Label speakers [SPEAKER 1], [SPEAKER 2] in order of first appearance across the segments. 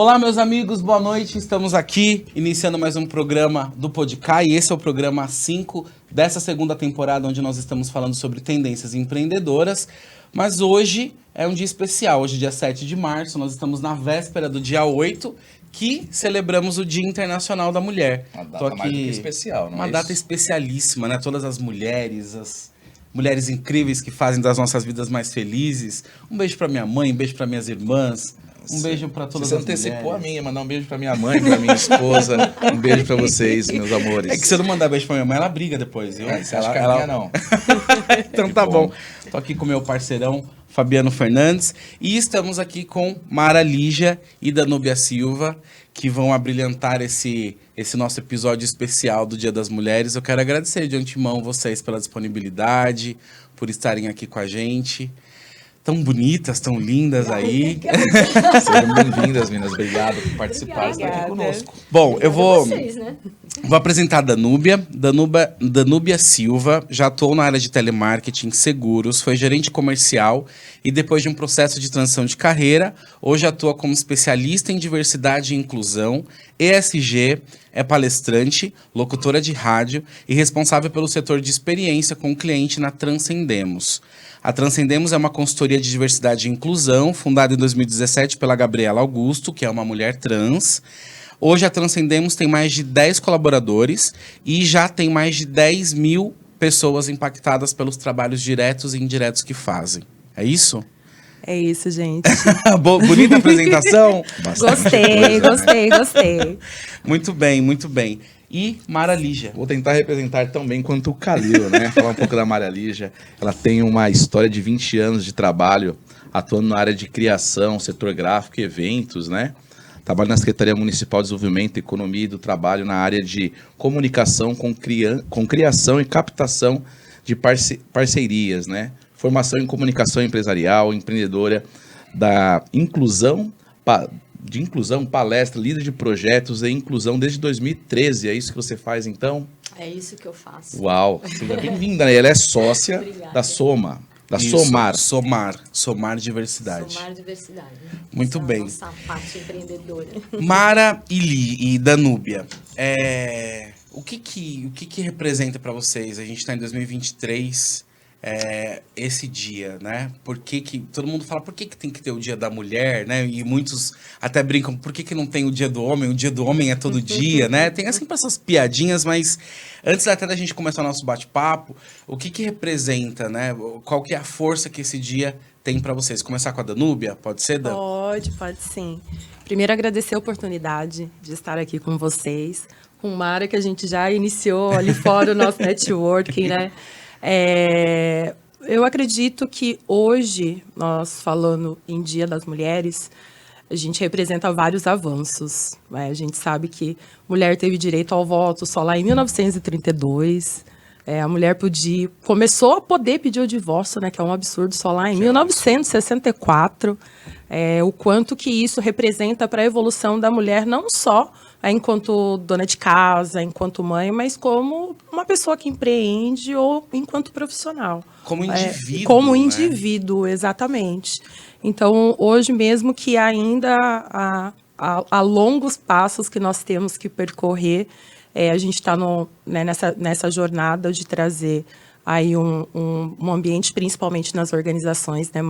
[SPEAKER 1] Olá, meus amigos, boa noite. Estamos aqui iniciando mais um programa do Podcast e esse é o programa 5 dessa segunda temporada, onde nós estamos falando sobre tendências empreendedoras. Mas hoje é um dia especial, hoje dia 7 de março, nós estamos na véspera do dia 8, que celebramos o Dia Internacional da Mulher.
[SPEAKER 2] Uma data mais do que especial, não é isso?
[SPEAKER 1] Uma data especialíssima, né? Todas as mulheres incríveis que fazem das nossas vidas mais felizes. Um beijo pra minha mãe, um beijo pra minhas irmãs. Um beijo pra todas as mulheres.
[SPEAKER 2] Você antecipou a minha, mandar um beijo pra minha mãe, pra minha esposa. Um beijo pra vocês, meus amores.
[SPEAKER 1] É que se eu não mandar beijo pra minha mãe, ela briga depois.
[SPEAKER 2] Você acha que é minha não?
[SPEAKER 1] Então tá bom. Tô aqui com o meu parceirão, Fabiano Fernandes. E estamos aqui com Mara Lígia e Danúbia Silva, que vão abrilhantar esse nosso episódio especial do Dia das Mulheres. Eu quero agradecer de antemão vocês pela disponibilidade, por estarem aqui com a gente. Tão bonitas, tão lindas aí.
[SPEAKER 2] Sejam bem-vindas, meninas. Obrigado por participar e estar aqui conosco.
[SPEAKER 1] Bom, eu vou
[SPEAKER 3] Vou
[SPEAKER 1] apresentar a Danúbia. Danúbia Silva já atuou na área de telemarketing, seguros, foi gerente comercial e depois de um processo de transição de carreira, hoje atua como especialista em diversidade e inclusão, ESG, é palestrante, locutora de rádio e responsável pelo setor de experiência com o cliente na Transcendemos. A Transcendemos é uma consultoria de diversidade e inclusão, fundada em 2017 pela Gabriela Augusto, que é uma mulher trans. Hoje a Transcendemos tem mais de 10 colaboradores e já tem mais de 10 mil pessoas impactadas pelos trabalhos diretos e indiretos que fazem. É isso?
[SPEAKER 3] É isso, gente.
[SPEAKER 1] Bonita apresentação?
[SPEAKER 3] Gostei.
[SPEAKER 1] Muito bem, muito bem. E Mara Lígia.
[SPEAKER 2] Vou tentar representar tão bem quanto o Calil, né? Falar um pouco da Mara Lígia. Ela tem uma história de 20 anos de trabalho, atuando na área de criação, setor gráfico e eventos, né? Trabalha na Secretaria Municipal de Desenvolvimento, Economia e do Trabalho na área de comunicação com criação e captação de parcerias, né? Formação em comunicação empresarial, empreendedora da inclusão, palestra, líder de projetos e inclusão desde 2013. É isso que você faz, então?
[SPEAKER 4] É isso que eu faço.
[SPEAKER 2] Uau! Seja bem-vinda, né? Ela é sócia da Soma. Da Somar.
[SPEAKER 1] Somar Diversidade.
[SPEAKER 4] Somar Diversidade.
[SPEAKER 1] Muito
[SPEAKER 4] Essa
[SPEAKER 1] bem.
[SPEAKER 4] Nossa parte empreendedora.
[SPEAKER 1] Mara e Danúbia, o que representa para vocês? A gente está em 2023, esse dia, né? Todo mundo fala, por que tem que ter o Dia da Mulher, né? E muitos até brincam, por que não tem o Dia do Homem? O Dia do Homem é todo dia, né? Tem sempre essas piadinhas, mas antes até da gente começar o nosso bate-papo, o que representa, né? Qual que é a força que esse dia tem para vocês? Começar com a Danúbia? Pode ser, Dan?
[SPEAKER 3] Pode sim. Primeiro, agradecer a oportunidade de estar aqui com vocês, com Mara, que a gente já iniciou ali fora o nosso networking, né? Eu acredito que hoje, nós falando em Dia das Mulheres, a gente representa vários avanços, né? A gente sabe que mulher teve direito ao voto só lá em 1932. A mulher começou a poder pedir o divórcio, né, que é um absurdo, só lá em 1964. O quanto que isso representa para a evolução da mulher, não só enquanto dona de casa, enquanto mãe, mas como uma pessoa que empreende ou enquanto profissional.
[SPEAKER 1] Como indivíduo,
[SPEAKER 3] Como
[SPEAKER 1] né?
[SPEAKER 3] indivíduo, exatamente. Então, hoje mesmo que ainda há longos passos que nós temos que percorrer, a gente está nessa jornada de trazer aí um ambiente, principalmente nas organizações, né,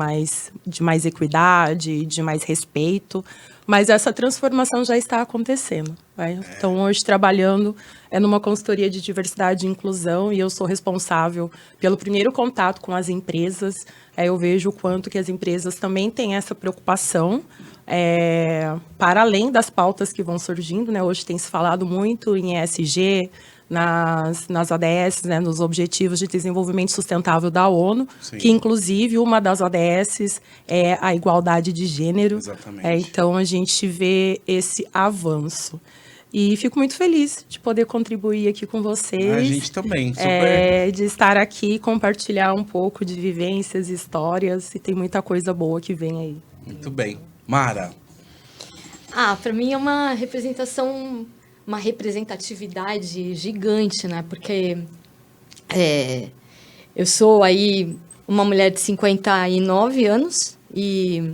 [SPEAKER 3] de mais equidade, de mais respeito, mas essa transformação já está acontecendo. Né? Então, hoje, trabalhando numa consultoria de diversidade e inclusão, e eu sou responsável pelo primeiro contato com as empresas. Eu vejo o quanto que as empresas também têm essa preocupação, para além das pautas que vão surgindo, né? Hoje tem se falado muito em ESG, nas ODS, né, nos Objetivos de Desenvolvimento Sustentável da ONU,
[SPEAKER 1] Sim.
[SPEAKER 3] Que inclusive uma das ODS é a igualdade de gênero.
[SPEAKER 1] Exatamente.
[SPEAKER 3] Então a gente vê esse avanço. E fico muito feliz de poder contribuir aqui com vocês.
[SPEAKER 1] A gente também, super.
[SPEAKER 3] De estar aqui, compartilhar um pouco de vivências, histórias, e tem muita coisa boa que vem aí.
[SPEAKER 1] Muito bem. Mara.
[SPEAKER 4] Para mim é uma representatividade gigante, né? Porque eu sou aí uma mulher de 59 anos e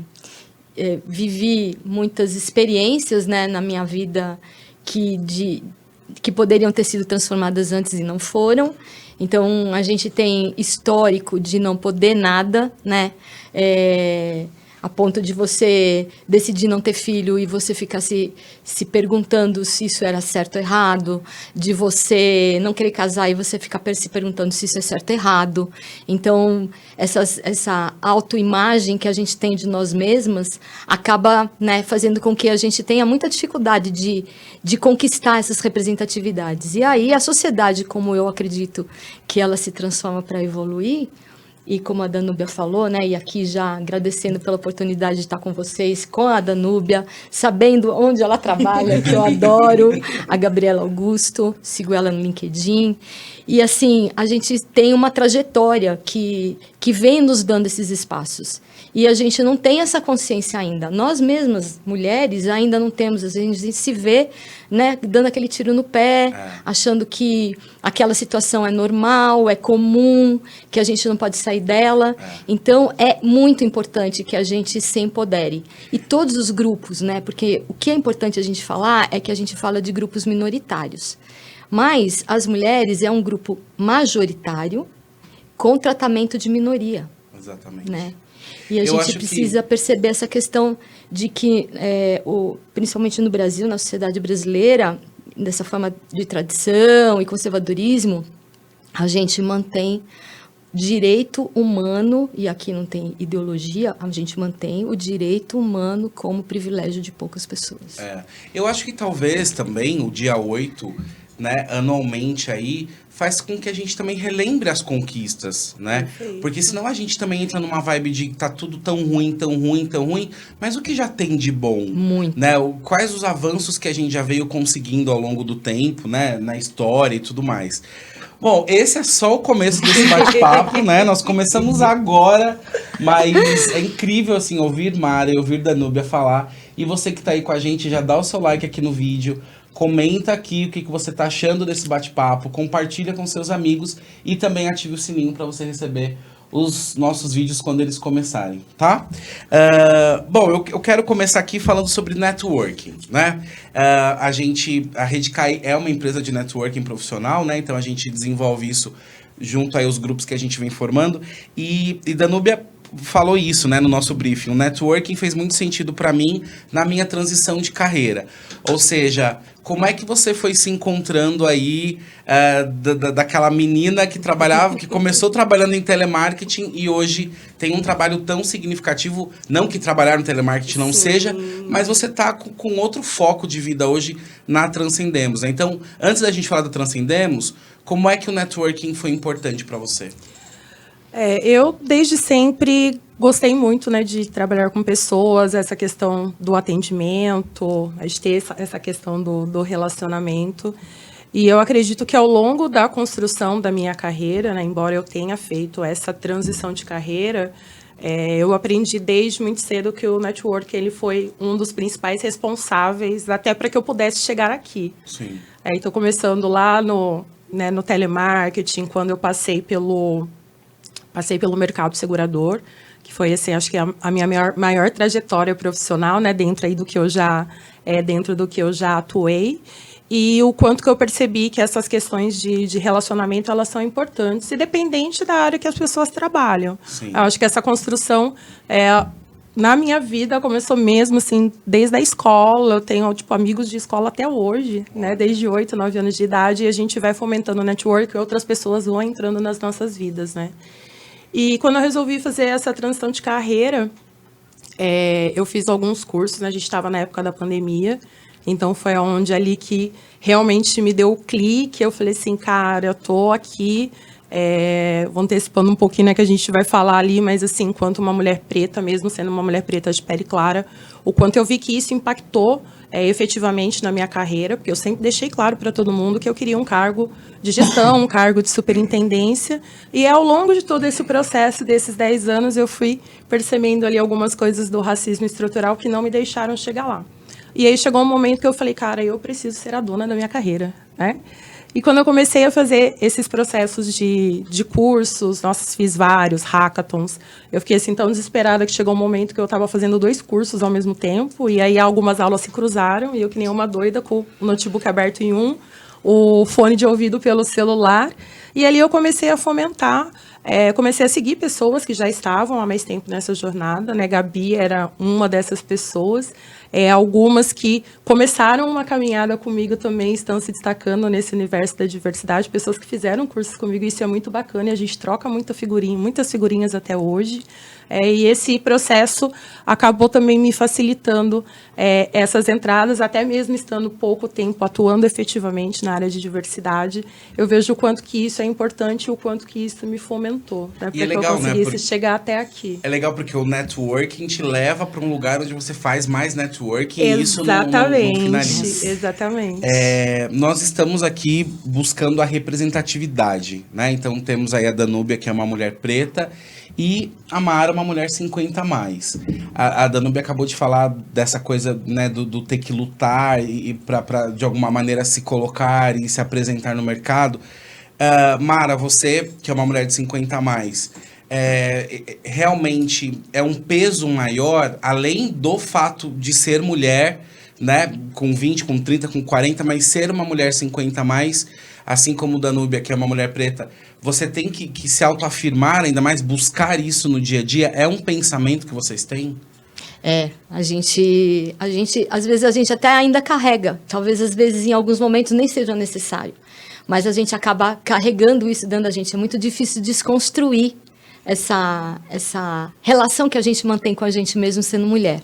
[SPEAKER 4] vivi muitas experiências, né, na minha vida que poderiam ter sido transformadas antes e não foram. Então, a gente tem histórico de não poder nada, né? A ponto de você decidir não ter filho e você ficar se perguntando se isso era certo ou errado, de você não querer casar e você ficar se perguntando se isso é certo ou errado. Então, essa autoimagem que a gente tem de nós mesmas acaba, né, fazendo com que a gente tenha muita dificuldade de conquistar essas representatividades. E aí, a sociedade, como eu acredito que ela se transforma para evoluir, e como a Danúbia falou, né, e aqui já agradecendo pela oportunidade de estar com vocês, com a Danúbia, sabendo onde ela trabalha, que eu adoro, a Gabriela Augusto, sigo ela no LinkedIn. E assim, a gente tem uma trajetória que vem nos dando esses espaços. E a gente não tem essa consciência ainda. Nós mesmas, mulheres, ainda não temos. Às vezes a gente se vê, né, dando aquele tiro no pé, achando que aquela situação é normal, é comum, que a gente não pode sair dela. Então, é muito importante que a gente se empodere. E todos os grupos, né, porque o que é importante a gente falar é que a gente fala de grupos minoritários. Mas as mulheres é um grupo majoritário com tratamento de minoria.
[SPEAKER 1] Exatamente.
[SPEAKER 4] Né? E a gente precisa perceber essa questão de que, principalmente no Brasil, na sociedade brasileira, dessa forma de tradição e conservadorismo, a gente mantém direito humano, e aqui não tem ideologia, a gente mantém o direito humano como privilégio de poucas pessoas.
[SPEAKER 1] Eu acho que talvez também o dia 8, né, anualmente aí, faz com que a gente também relembre as conquistas, né?
[SPEAKER 3] Perfeito.
[SPEAKER 1] Porque senão a gente também entra numa vibe de tá tudo tão ruim, mas o que já tem de bom?
[SPEAKER 4] Muito.
[SPEAKER 1] Né? Quais os avanços que a gente já veio conseguindo ao longo do tempo, né? Na história e tudo mais. Bom, esse é só o começo desse bate-papo, né? Nós começamos agora, mas é incrível, assim, ouvir Mara e ouvir Danúbia falar. E você que tá aí com a gente, já dá o seu like aqui no vídeo, comenta aqui o que você tá achando desse bate-papo, compartilha com seus amigos e também ative o sininho para você receber os nossos vídeos quando eles começarem, tá? Bom, eu quero começar aqui falando sobre networking, né? A Redcai é uma empresa de networking profissional, né? Então a gente desenvolve isso junto aí aos grupos que a gente vem formando. E Danúbia falou isso, né, no nosso briefing. O networking fez muito sentido para mim na minha transição de carreira. Ou seja, como é que você foi se encontrando aí daquela menina que trabalhava, que começou trabalhando em telemarketing e hoje tem um trabalho tão significativo, não que trabalhar no telemarketing não seja, mas você tá com outro foco de vida hoje na Transcendemos, né? Então, antes da gente falar da Transcendemos, como é que o networking foi importante para você?
[SPEAKER 3] Eu, desde sempre, gostei muito, né, de trabalhar com pessoas, essa questão do atendimento, de ter essa questão do relacionamento. E eu acredito que ao longo da construção da minha carreira, né, embora eu tenha feito essa transição de carreira, eu aprendi desde muito cedo que o network ele foi um dos principais responsáveis até para que eu pudesse chegar aqui.
[SPEAKER 1] Sim.
[SPEAKER 3] Então, começando lá no telemarketing, quando eu passei pelo mercado segurador, que foi, assim, acho que a minha maior trajetória profissional, né, dentro do que eu já atuei, e o quanto que eu percebi que essas questões de relacionamento, elas são importantes, independente da área que as pessoas trabalham.
[SPEAKER 1] Sim.
[SPEAKER 3] Eu acho que essa construção, na minha vida, começou mesmo, assim, desde a escola. Eu tenho, amigos de escola até hoje, né, desde 8, 9 anos de idade, e a gente vai fomentando o network e outras pessoas vão entrando nas nossas vidas, né. E quando eu resolvi fazer essa transição de carreira, eu fiz alguns cursos, né? A gente estava na época da pandemia, então foi onde ali que realmente me deu o clique. Eu falei assim, cara, eu tô aqui, vou antecipando um pouquinho, né, que a gente vai falar ali, mas assim, enquanto uma mulher preta, mesmo sendo uma mulher preta de pele clara, o quanto eu vi que isso impactou efetivamente na minha carreira, porque eu sempre deixei claro para todo mundo que eu queria um cargo de gestão, um cargo de superintendência, e ao longo de todo esse processo, desses 10 anos, eu fui percebendo ali algumas coisas do racismo estrutural que não me deixaram chegar lá. E aí chegou um momento que eu falei, cara, eu preciso ser a dona da minha carreira, né? E quando eu comecei a fazer esses processos de cursos, nossa, fiz vários hackathons, eu fiquei assim tão desesperada que chegou um momento que eu estava fazendo 2 cursos ao mesmo tempo, e aí algumas aulas se cruzaram, e eu que nem uma doida com o notebook aberto em um, o fone de ouvido pelo celular, e ali eu comecei a fomentar, comecei a seguir pessoas que já estavam há mais tempo nessa jornada, né? Gabi era uma dessas pessoas, algumas que começaram uma caminhada comigo também estão se destacando nesse universo da diversidade, pessoas que fizeram cursos comigo, isso é muito bacana, e a gente troca muitas figurinhas até hoje, e esse processo acabou também me facilitando essas entradas, até mesmo estando pouco tempo atuando efetivamente na área de diversidade, eu vejo o quanto que isso é importante e o quanto que isso me fomentou, né, para que eu conseguisse chegar até aqui.
[SPEAKER 1] É legal porque o networking te leva para um lugar onde você faz mais networking
[SPEAKER 3] Exatamente,
[SPEAKER 1] e isso não finaliza.
[SPEAKER 3] Exatamente.
[SPEAKER 1] Nós estamos aqui buscando a representatividade, né? Então temos aí a Danúbia, que é uma mulher preta, e a Mara, uma mulher 50 a mais. A Danúbia acabou de falar dessa coisa, né, do ter que lutar e para de alguma maneira se colocar e se apresentar no mercado. Mara, você, que é uma mulher de 50 a mais, realmente é um peso maior, além do fato de ser mulher, né, com 20, com 30, com 40, mas ser uma mulher 50 a mais, assim como Danúbia, que é uma mulher preta, você tem que se autoafirmar, ainda mais buscar isso no dia a dia? É um pensamento que vocês têm?
[SPEAKER 4] A gente, às vezes a gente até ainda carrega, talvez às vezes em alguns momentos nem seja necessário, mas a gente acaba carregando isso dentro da gente, é muito difícil desconstruir essa relação que a gente mantém com a gente mesmo sendo mulher.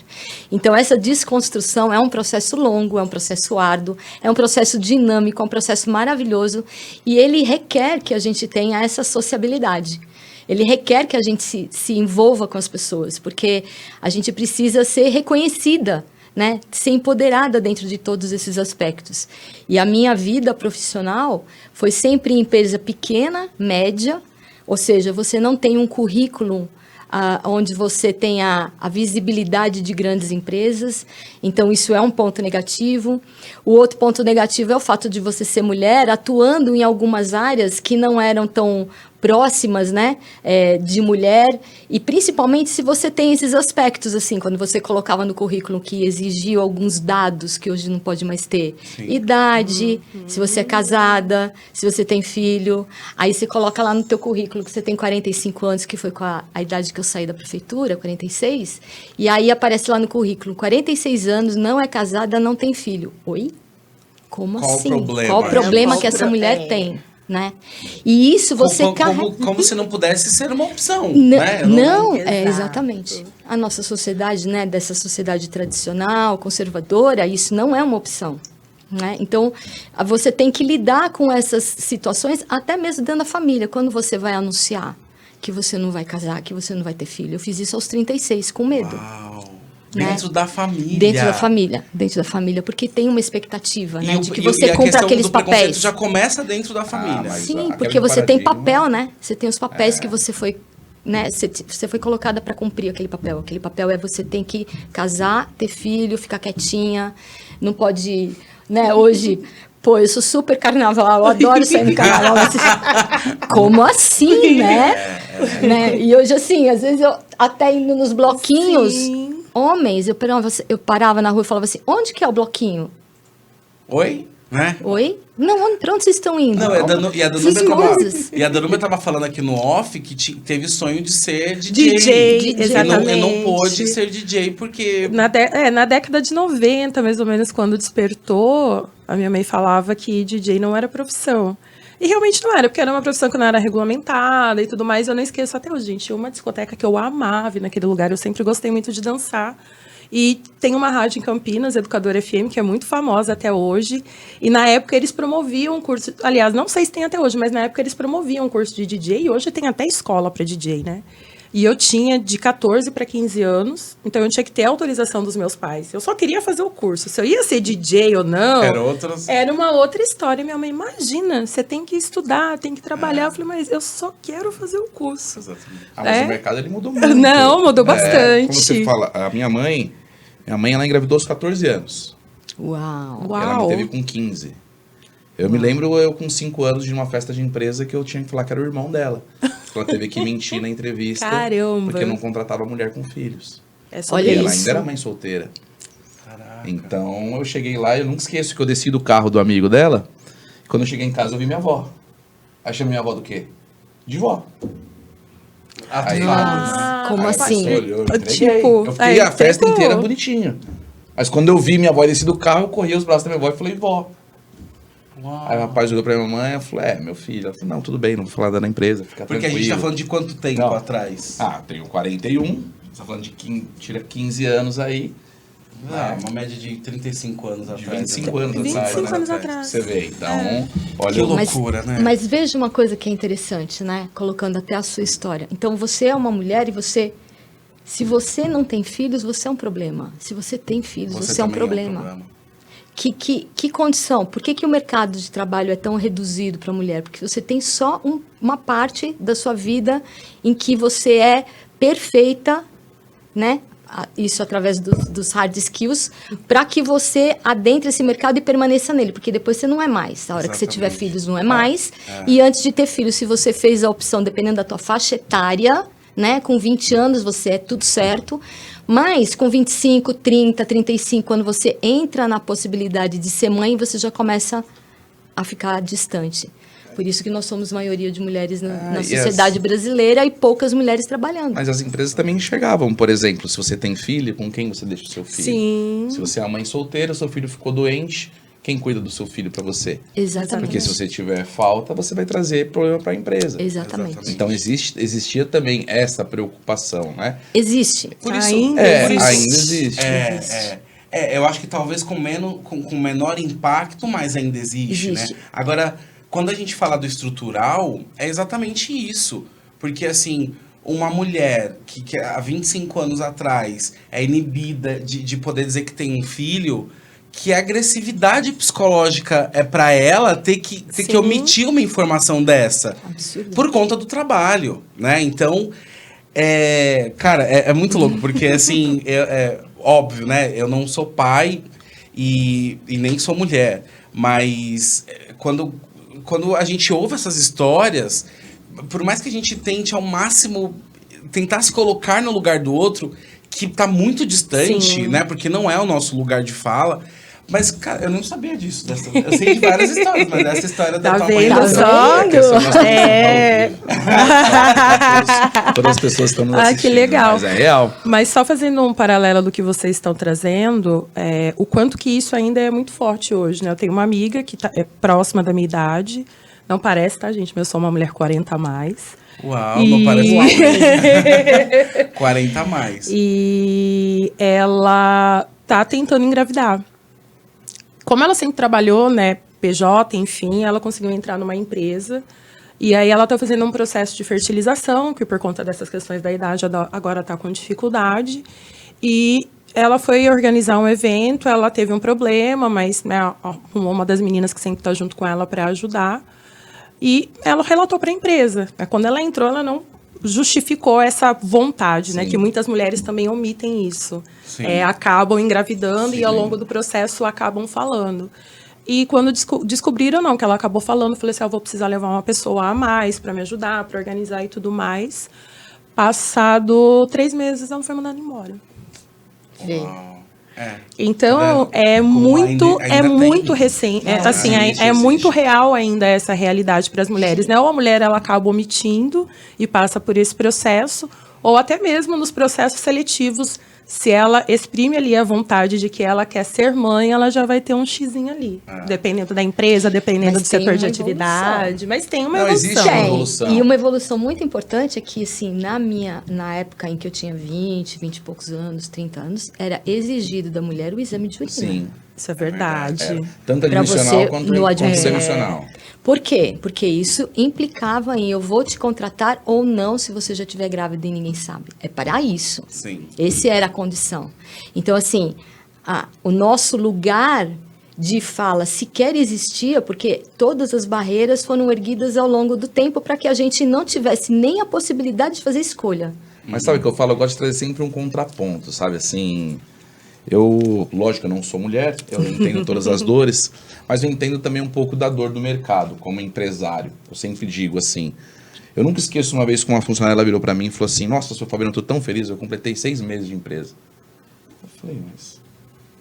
[SPEAKER 4] Então, essa desconstrução é um processo longo, é um processo árduo, é um processo dinâmico, é um processo maravilhoso, e ele requer que a gente tenha essa sociabilidade. Ele requer que a gente se envolva com as pessoas, porque a gente precisa ser reconhecida, né? Ser empoderada dentro de todos esses aspectos. E a minha vida profissional foi sempre em empresa pequena, média, ou seja, você não tem um currículo onde você tem a visibilidade de grandes empresas, então isso é um ponto negativo. O outro ponto negativo é o fato de você ser mulher atuando em algumas áreas que não eram tão próximas, né, de mulher, e principalmente se você tem esses aspectos, assim, quando você colocava no currículo que exigia alguns dados que hoje não pode mais ter. Sim. Idade, se você é casada, se você tem filho, aí você coloca lá no teu currículo que você tem 45 anos, que foi com a idade que eu saí da prefeitura, 46, e aí aparece lá no currículo, 46 anos, não é casada, não tem filho. Oi? Como assim? Qual o problema que essa mulher tem? Né? E isso você
[SPEAKER 1] como se não pudesse ser uma opção,
[SPEAKER 4] né? Não, exatamente. A nossa sociedade, né, dessa sociedade tradicional, conservadora, isso não é uma opção, né? Então, você tem que lidar com essas situações, até mesmo dentro da família, quando você vai anunciar que você não vai casar, que você não vai ter filho. Eu fiz isso aos 36, com medo.
[SPEAKER 1] Uau.
[SPEAKER 4] Né?
[SPEAKER 1] Dentro da família.
[SPEAKER 4] Dentro da família, porque tem uma expectativa, né, de que você cumpra aqueles papéis.
[SPEAKER 1] Já começa dentro da família.
[SPEAKER 4] Sim, porque você tem papel, né? Você tem os papéis que você foi, né? Você foi colocada para cumprir aquele papel. Aquele papel você tem que casar, ter filho, ficar quietinha, não pode, né? Hoje, pô, eu sou super carnaval, eu adoro sair no carnaval. Como assim, né? Né? E hoje, assim, às vezes eu até indo nos bloquinhos. Sim. Homens, eu parava na rua e falava assim, onde que é o bloquinho?
[SPEAKER 1] Oi? Né?
[SPEAKER 4] Oi? Não, pra onde vocês estão indo?
[SPEAKER 1] Não, e a Danúbia tava falando aqui no off que teve sonho de ser
[SPEAKER 3] DJ. Exatamente.
[SPEAKER 1] E não pôde ser DJ porque...
[SPEAKER 3] Na década de 90, mais ou menos, quando despertou, a minha mãe falava que DJ não era profissão. E realmente não era, porque era uma profissão que não era regulamentada e tudo mais. Eu não esqueço até hoje, gente. Uma discoteca que eu amava naquele lugar. Eu sempre gostei muito de dançar. E tem uma rádio em Campinas, Educadora FM, que é muito famosa até hoje. E na época eles promoviam um curso... Aliás, não sei se tem até hoje, mas na época eles promoviam um curso de DJ. E hoje tem até escola para DJ, né? E eu tinha de 14 para 15 anos, então eu tinha que ter a autorização dos meus pais. Eu só queria fazer o curso. Se eu ia ser DJ ou não, era uma outra história. Minha mãe, imagina, você tem que estudar, tem que trabalhar. Eu falei, mas eu só quero fazer o curso.
[SPEAKER 2] Exatamente. Mas o mercado ele mudou muito.
[SPEAKER 3] Não, mudou bastante.
[SPEAKER 2] Como você fala, a minha mãe ela engravidou aos 14 anos.
[SPEAKER 4] Uau.
[SPEAKER 2] Ela me teve com 15. Eu me lembro, eu com 5 anos, de uma festa de empresa que eu tinha que falar que era o irmão dela. Ela teve que mentir na entrevista.
[SPEAKER 3] Caramba.
[SPEAKER 2] Porque não contratava mulher com filhos.
[SPEAKER 3] É só
[SPEAKER 4] Olha
[SPEAKER 2] E ela
[SPEAKER 4] isso.
[SPEAKER 2] ainda era mãe solteira.
[SPEAKER 1] Caraca.
[SPEAKER 2] Então eu cheguei lá, eu nunca esqueço que eu desci do carro do amigo dela. E quando eu cheguei em casa, eu vi minha avó. Aí chamei minha avó do quê? De vó. Aí,
[SPEAKER 4] Como
[SPEAKER 2] aí a
[SPEAKER 4] assim?
[SPEAKER 2] pessoa olhou, eu entreguei.
[SPEAKER 3] Tipo,
[SPEAKER 2] Eu fiquei a festa
[SPEAKER 3] entregou.
[SPEAKER 2] inteira bonitinho. Mas quando eu vi minha avó descer do carro, eu corri os braços da minha avó e falei, vó.
[SPEAKER 1] Uau.
[SPEAKER 2] Aí o rapaz olhou pra minha mãe e falou, meu filho. Ela falou, não, tudo bem, não vou falar nada na empresa, fica
[SPEAKER 1] Porque
[SPEAKER 2] tranquilo.
[SPEAKER 1] a gente tá falando de quanto tempo
[SPEAKER 2] Não.
[SPEAKER 1] atrás?
[SPEAKER 2] Tenho 41, você tá falando de tira 15 anos aí,
[SPEAKER 1] Uma média de 35 anos
[SPEAKER 2] de
[SPEAKER 1] atrás.
[SPEAKER 2] 25 anos
[SPEAKER 3] 25
[SPEAKER 2] atrás, né?
[SPEAKER 3] anos atrás.
[SPEAKER 2] Você vê, então,
[SPEAKER 1] Que
[SPEAKER 2] olha...
[SPEAKER 1] loucura, né?
[SPEAKER 4] Mas veja uma coisa que é interessante, né? Colocando até a sua história. Então, você é uma mulher e você... Se você não tem filhos, você é um problema. Se você tem filhos, você é um
[SPEAKER 1] também
[SPEAKER 4] problema. Que condição? Por que o mercado de trabalho é tão reduzido para a mulher? Porque você tem só uma parte da sua vida em que você é perfeita, né? Isso através dos hard skills, para que você adentre esse mercado e permaneça nele, porque depois você não é mais. A hora que você tiver
[SPEAKER 1] Exatamente.
[SPEAKER 4] filhos, não é mais. E antes de ter filhos, se você fez a opção, dependendo da tua faixa etária, né? Com 20 anos você é tudo certo. Mas com 25, 30, 35, quando você entra na possibilidade de ser mãe, você já começa a ficar distante. Por isso que nós somos maioria de mulheres na
[SPEAKER 2] e
[SPEAKER 4] sociedade brasileira e poucas mulheres trabalhando.
[SPEAKER 2] Mas as empresas também enxergavam, por exemplo, se você tem filho, com quem você deixa o seu filho?
[SPEAKER 3] Sim.
[SPEAKER 2] Se você é uma mãe solteira, seu filho ficou doente, quem cuida do seu filho para você?
[SPEAKER 4] Exatamente.
[SPEAKER 2] Porque se você tiver falta, você vai trazer problema para a empresa.
[SPEAKER 4] Exatamente.
[SPEAKER 2] Então existia também essa preocupação, né?
[SPEAKER 4] Existe.
[SPEAKER 1] Por isso,
[SPEAKER 3] Ainda
[SPEAKER 2] Ainda
[SPEAKER 3] existe.
[SPEAKER 2] existe.
[SPEAKER 1] Eu acho que talvez com menor impacto, mas ainda existe,
[SPEAKER 4] Existe.
[SPEAKER 1] né? Agora, quando a gente fala do estrutural, é exatamente isso. Porque, assim, uma mulher que há 25 anos atrás é inibida de poder dizer que tem um filho, que agressividade psicológica é para ela ter que
[SPEAKER 3] Sim.
[SPEAKER 1] omitir uma informação dessa.
[SPEAKER 4] Absurdo.
[SPEAKER 1] Por conta do trabalho, né? Então, cara, é muito louco, porque, assim, óbvio, né? Eu não sou pai e nem sou mulher, mas quando a gente ouve essas histórias, por mais que a gente tente ao máximo tentar se colocar no lugar do outro, que tá muito distante,
[SPEAKER 3] Sim.
[SPEAKER 1] né? Porque não é o nosso lugar de fala. Mas, cara, eu não sabia disso. Eu sei de várias histórias, mas essa história da
[SPEAKER 3] Tá
[SPEAKER 1] tua mãe...
[SPEAKER 3] vendo
[SPEAKER 1] não.
[SPEAKER 3] só?
[SPEAKER 2] que essa nossa
[SPEAKER 3] É.
[SPEAKER 2] Todas as pessoas estão nos
[SPEAKER 3] Ah, que
[SPEAKER 2] assistindo,
[SPEAKER 3] legal.
[SPEAKER 2] mas é real.
[SPEAKER 3] Mas só fazendo um paralelo do que vocês estão trazendo, o quanto que isso ainda é muito forte hoje, né? Eu tenho uma amiga que é próxima da minha idade, não parece, tá, gente? Mas eu sou uma mulher 40 a mais.
[SPEAKER 1] Uau, não parece 40 a mais.
[SPEAKER 3] E ela tá tentando engravidar. Como ela sempre trabalhou, né, PJ, enfim, ela conseguiu entrar numa empresa. E aí ela tá fazendo um processo de fertilização, que por conta dessas questões da idade agora tá com dificuldade. E ela foi organizar um evento, ela teve um problema, mas, né, uma das meninas que sempre tá junto com ela para ajudar. E ela relatou para a empresa. Quando ela entrou, ela não justificou essa vontade, né? Que muitas mulheres também omitem isso.
[SPEAKER 1] Sim.
[SPEAKER 3] Acabam engravidando
[SPEAKER 1] Sim.
[SPEAKER 3] e ao longo do processo acabam falando. E quando descobriram, não, que ela acabou falando, eu falei assim, eu vou precisar levar uma pessoa a mais para me ajudar, para organizar e tudo mais. Passado 3 meses, ela foi mandada embora.
[SPEAKER 4] Vê.
[SPEAKER 1] Uau.
[SPEAKER 3] Então,
[SPEAKER 1] Tá vendo?
[SPEAKER 3] é
[SPEAKER 1] Como
[SPEAKER 3] muito,
[SPEAKER 1] ainda tem.
[SPEAKER 3] muito recente. Assim,
[SPEAKER 2] existe,
[SPEAKER 3] é muito
[SPEAKER 2] existe.
[SPEAKER 3] real ainda essa realidade para as mulheres, né? Ou a mulher ela acaba omitindo e passa por esse processo, ou até mesmo nos processos seletivos, se ela exprime ali a vontade de que ela quer ser mãe, ela já vai ter um xizinho ali. Dependendo da empresa, dependendo
[SPEAKER 4] Mas
[SPEAKER 3] do
[SPEAKER 4] tem
[SPEAKER 3] setor de
[SPEAKER 4] uma
[SPEAKER 3] atividade. Mas tem uma
[SPEAKER 2] Não,
[SPEAKER 3] evolução.
[SPEAKER 2] existe uma evolução.
[SPEAKER 4] E uma evolução muito importante é que, assim, na época em que eu tinha 20 e poucos anos, 30 anos, era exigido da mulher o exame de urina.
[SPEAKER 2] Sim.
[SPEAKER 3] Isso é verdade.
[SPEAKER 2] Tanto
[SPEAKER 4] Pra
[SPEAKER 2] admissional
[SPEAKER 4] você
[SPEAKER 2] quanto
[SPEAKER 4] no
[SPEAKER 2] semicional.
[SPEAKER 4] Por quê? Porque isso implicava em eu vou te contratar ou não se você já estiver grávida e ninguém sabe. É para isso.
[SPEAKER 1] Sim.
[SPEAKER 4] Essa era a condição. Então, assim, o nosso lugar de fala sequer existia porque todas as barreiras foram erguidas ao longo do tempo para que a gente não tivesse nem a possibilidade de fazer escolha.
[SPEAKER 2] Mas sabe o que eu falo? Eu gosto de trazer sempre um contraponto, sabe? Assim, Lógico, eu não sou mulher, eu não entendo todas as dores, mas eu entendo também um pouco da dor do mercado, como empresário. Eu sempre digo assim, eu nunca esqueço uma vez que uma funcionária ela virou para mim e falou assim, nossa, seu Fabiano, eu tô tão feliz, eu completei 6 meses de empresa. Eu falei, mas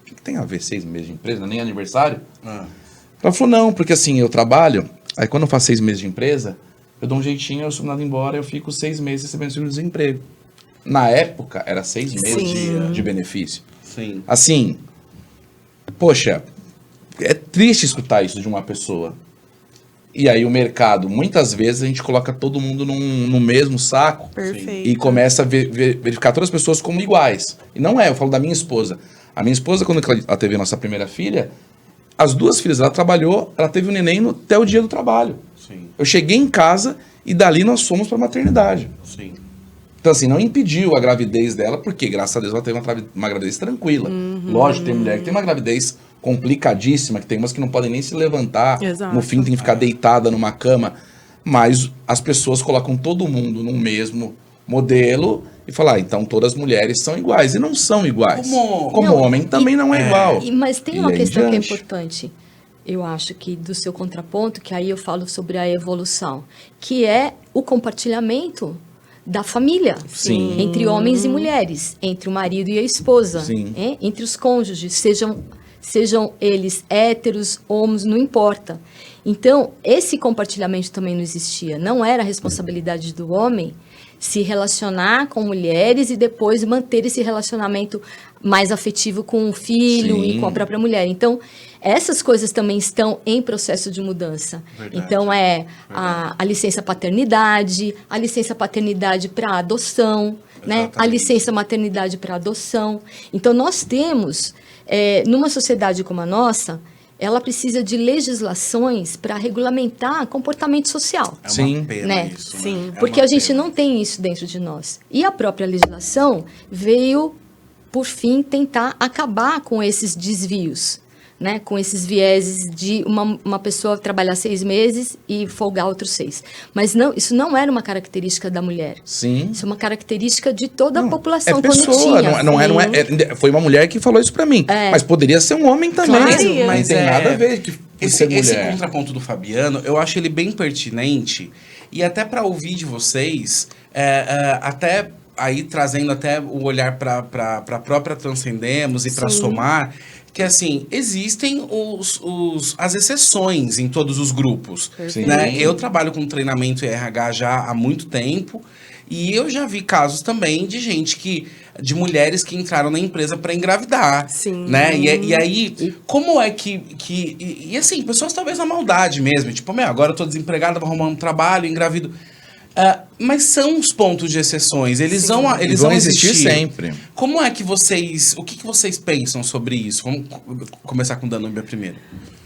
[SPEAKER 2] o que tem a ver 6 meses de empresa? Não é nem aniversário? Ela falou, não, porque assim, eu trabalho, aí quando eu faço 6 meses de empresa, eu dou um jeitinho, eu sou mandado embora, eu fico 6 meses recebendo seguro-desemprego. Na época, era 6 meses de benefício.
[SPEAKER 1] Sim.
[SPEAKER 2] Assim, poxa, é triste escutar isso de uma pessoa. E aí o mercado, muitas vezes a gente coloca todo mundo no mesmo saco.
[SPEAKER 3] Perfeito.
[SPEAKER 2] E começa a verificar todas as pessoas como iguais. E não é, eu falo da minha esposa. A minha esposa, quando ela teve a nossa primeira filha, as 2 filhas, ela trabalhou, ela teve o neném até o dia do trabalho.
[SPEAKER 1] Sim.
[SPEAKER 2] Eu cheguei em casa e dali nós fomos para a maternidade.
[SPEAKER 1] Sim.
[SPEAKER 2] Então, assim, não impediu a gravidez dela, porque, graças a Deus, ela teve uma gravidez tranquila. Lógico, tem mulher que tem uma gravidez complicadíssima, que tem umas que não podem nem se levantar.
[SPEAKER 3] Exato.
[SPEAKER 2] No fim, tem que ficar deitada numa cama. Mas as pessoas colocam todo mundo no mesmo modelo e falam, então todas as mulheres são iguais. E não são iguais. Como
[SPEAKER 4] Não,
[SPEAKER 2] homem também não é igual.
[SPEAKER 4] Mas tem
[SPEAKER 2] E
[SPEAKER 4] uma
[SPEAKER 2] aí
[SPEAKER 4] questão que é
[SPEAKER 2] diante.
[SPEAKER 4] importante, eu acho que do seu contraponto, que aí eu falo sobre a evolução, que é o compartilhamento da família,
[SPEAKER 2] Sim.
[SPEAKER 4] entre homens e mulheres, entre o marido e a esposa,
[SPEAKER 2] Sim.
[SPEAKER 4] entre os cônjuges, sejam eles héteros, homos, não importa. Então, esse compartilhamento também não existia. Não era a responsabilidade do homem se relacionar com mulheres e depois manter esse relacionamento mais afetivo com o filho
[SPEAKER 2] Sim.
[SPEAKER 4] e com a própria mulher. Então, essas coisas também estão em processo de mudança.
[SPEAKER 1] Verdade.
[SPEAKER 4] Então, a licença paternidade, a licença paternidade para adoção, né? A licença maternidade para adoção. Então, nós temos, numa sociedade como a nossa, ela precisa de legislações para regulamentar comportamento social.
[SPEAKER 1] É uma
[SPEAKER 2] Sim.
[SPEAKER 1] pena
[SPEAKER 4] Né?
[SPEAKER 1] isso.
[SPEAKER 3] Sim.
[SPEAKER 1] Né? É
[SPEAKER 4] Porque
[SPEAKER 1] uma
[SPEAKER 4] a gente
[SPEAKER 1] pena.
[SPEAKER 4] não tem isso dentro de nós. E a própria legislação veio, por fim, tentar acabar com esses desvios, né? Com esses vieses de uma pessoa trabalhar 6 meses e folgar outros 6. Mas não, isso não era uma característica da mulher.
[SPEAKER 2] Sim.
[SPEAKER 4] Isso é uma característica de toda a
[SPEAKER 2] Não,
[SPEAKER 4] população
[SPEAKER 2] é
[SPEAKER 4] quando
[SPEAKER 2] pessoa,
[SPEAKER 4] tinha.
[SPEAKER 2] foi uma mulher que falou isso pra mim. Mas poderia ser um homem também.
[SPEAKER 3] Claro,
[SPEAKER 2] não
[SPEAKER 1] mas
[SPEAKER 2] tem
[SPEAKER 1] é-
[SPEAKER 2] nada a ver que
[SPEAKER 1] Esse
[SPEAKER 2] mulher.
[SPEAKER 1] contraponto do Fabiano, eu acho ele bem pertinente. E até para ouvir de vocês, até aí trazendo até o olhar para a própria Transcendemos e para
[SPEAKER 3] Sim.
[SPEAKER 1] somar, que assim, existem as exceções em todos os grupos.
[SPEAKER 2] Sim.
[SPEAKER 1] Né? Eu trabalho com treinamento em RH já há muito tempo. E eu já vi casos também de mulheres que entraram na empresa para engravidar.
[SPEAKER 3] Sim.
[SPEAKER 1] Né? E aí, como é que assim, pessoas talvez na maldade mesmo. Tipo, agora eu tô desempregada, vou arrumar um trabalho, engravido. Mas são os pontos de exceções. Eles vão
[SPEAKER 2] existir sempre.
[SPEAKER 1] Como é que vocês... O que vocês pensam sobre isso? Vamos começar com o Danúbia primeiro.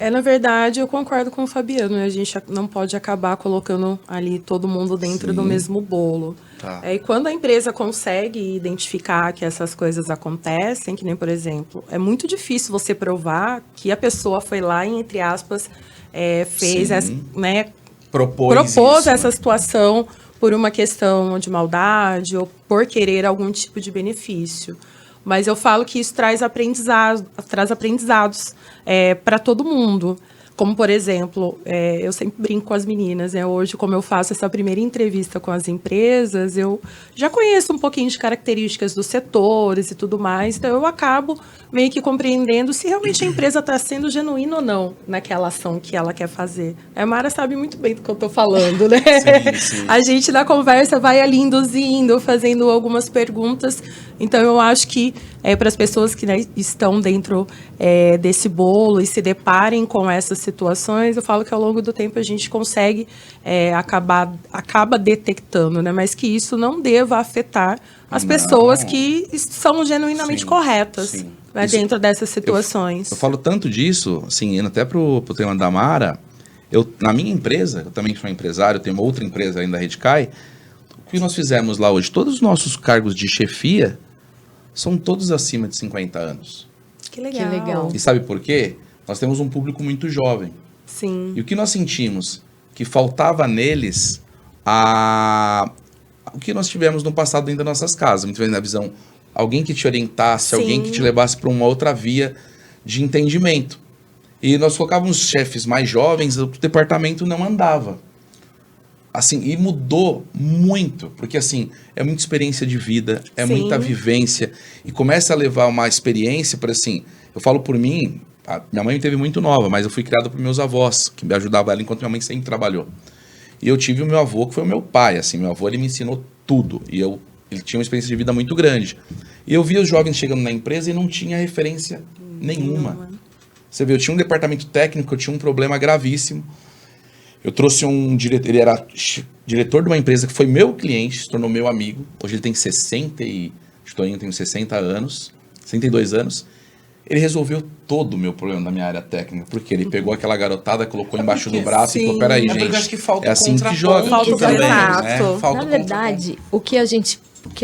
[SPEAKER 3] Na verdade, eu concordo com o Fabiano. A gente não pode acabar colocando ali todo mundo dentro do mesmo bolo.
[SPEAKER 1] Tá.
[SPEAKER 3] E quando a empresa consegue identificar que essas coisas acontecem, que nem, por exemplo, é muito difícil você provar que a pessoa foi lá e, entre aspas, fez, né, propôs
[SPEAKER 1] isso,
[SPEAKER 3] essa
[SPEAKER 1] né?
[SPEAKER 3] situação por uma questão de maldade ou por querer algum tipo de benefício. Mas eu falo que isso traz aprendizados para todo mundo. Como, por exemplo, eu sempre brinco com as meninas, né? Hoje, como eu faço essa primeira entrevista com as empresas, eu já conheço um pouquinho de características dos setores e tudo mais, então eu acabo meio que compreendendo se realmente a empresa está sendo genuína ou não naquela ação que ela quer fazer. A Mara sabe muito bem do que eu estou falando, né?
[SPEAKER 1] Sim.
[SPEAKER 3] A gente, na conversa, vai ali induzindo, fazendo algumas perguntas. Então, eu acho que para as pessoas que, né, estão dentro desse bolo e se deparem com essas situações, eu falo que ao longo do tempo a gente consegue acaba detectando, né? Mas que isso não deva afetar as pessoas que são genuinamente
[SPEAKER 1] Sim,
[SPEAKER 3] corretas,
[SPEAKER 1] sim.
[SPEAKER 3] né,
[SPEAKER 2] Isso-
[SPEAKER 3] dentro dessas situações.
[SPEAKER 2] Eu falo tanto disso, assim, indo até pro tema da Mara, na minha empresa, eu também sou empresário, tenho uma outra empresa ainda, a Redcai, o que nós fizemos lá hoje? Todos os nossos cargos de chefia são todos acima de 50 anos.
[SPEAKER 3] Que legal.
[SPEAKER 4] Que legal.
[SPEAKER 2] E sabe por quê? Nós temos um público muito jovem.
[SPEAKER 3] Sim.
[SPEAKER 2] E o que nós sentimos? Que faltava neles o que nós tivemos no passado dentro das nossas casas, muito bem na visão alguém que te orientasse,
[SPEAKER 3] Sim.
[SPEAKER 2] alguém que te levasse para uma outra via de entendimento. E nós colocávamos chefes mais jovens, o departamento não andava. Assim, e mudou muito, porque assim, é muita experiência de vida, é
[SPEAKER 3] Sim.
[SPEAKER 2] muita vivência, e começa a levar uma experiência, para assim, eu falo por mim, minha mãe me teve muito nova, mas eu fui criado por meus avós, que me ajudavam ela enquanto minha mãe sempre trabalhou. E eu tive o meu avô, que foi o meu pai, assim, meu avô, ele me ensinou tudo, e ele tinha uma experiência de vida muito grande. E eu via os jovens chegando na empresa e não tinha referência nenhuma. Você vê, eu tinha um departamento técnico, eu tinha um problema gravíssimo. Eu trouxe um diretor, ele era diretor de uma empresa que foi meu cliente, se tornou meu amigo. Hoje ele tem 60 anos, 62 anos. Ele resolveu todo o meu problema da minha área técnica, porque ele pegou aquela garotada, colocou embaixo do braço e falou, peraí, gente,
[SPEAKER 1] porque eu acho que falta
[SPEAKER 2] é assim que
[SPEAKER 1] contraponto
[SPEAKER 2] joga.
[SPEAKER 3] Falta o
[SPEAKER 1] também,
[SPEAKER 3] contato.
[SPEAKER 1] né? Falta
[SPEAKER 4] Na
[SPEAKER 1] o
[SPEAKER 4] verdade, o que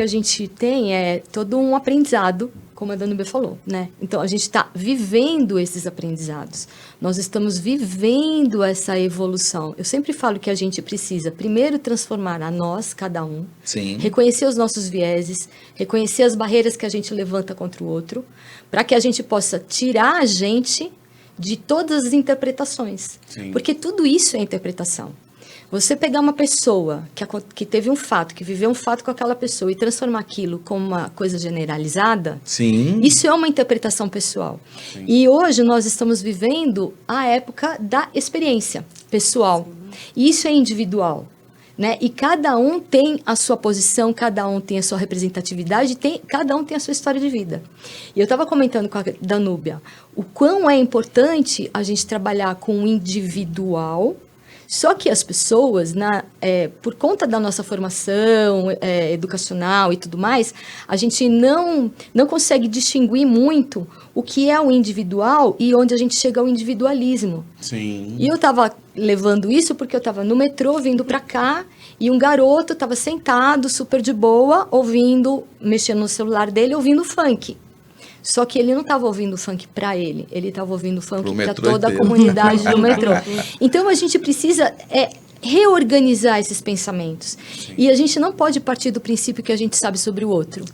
[SPEAKER 4] a gente tem é todo um aprendizado, como a Danúbia falou, né? Então, a gente está vivendo esses aprendizados. Nós estamos vivendo essa evolução. Eu sempre falo que a gente precisa, primeiro, transformar a nós, cada um,
[SPEAKER 2] Sim.
[SPEAKER 4] reconhecer os nossos vieses, reconhecer as barreiras que a gente levanta contra o outro, para que a gente possa tirar a gente de todas as interpretações.
[SPEAKER 1] Sim.
[SPEAKER 4] Porque tudo isso é interpretação. Você pegar uma pessoa que teve um fato, que viveu um fato com aquela pessoa e transformar aquilo como uma coisa generalizada,
[SPEAKER 2] Sim.
[SPEAKER 4] isso é uma interpretação pessoal.
[SPEAKER 1] Sim.
[SPEAKER 4] E hoje nós estamos vivendo a época da experiência pessoal. E isso é individual. Né? E cada um tem a sua posição, cada um tem a sua representatividade, cada um tem a sua história de vida. E eu estava comentando com a Danúbia o quão é importante a gente trabalhar com o individual. Só que as pessoas, por conta da nossa formação educacional e tudo mais, a gente não consegue distinguir muito o que é o individual e onde a gente chega ao individualismo.
[SPEAKER 1] Sim.
[SPEAKER 4] E eu estava levando isso porque eu estava no metrô, vindo para cá, e um garoto estava sentado, super de boa, mexendo no celular dele, ouvindo funk. Só que ele não estava ouvindo funk para ele estava ouvindo funk para toda a comunidade do metrô. Então, a gente precisa reorganizar esses pensamentos.
[SPEAKER 1] Sim.
[SPEAKER 4] E a gente não pode partir do princípio que a gente sabe sobre o outro.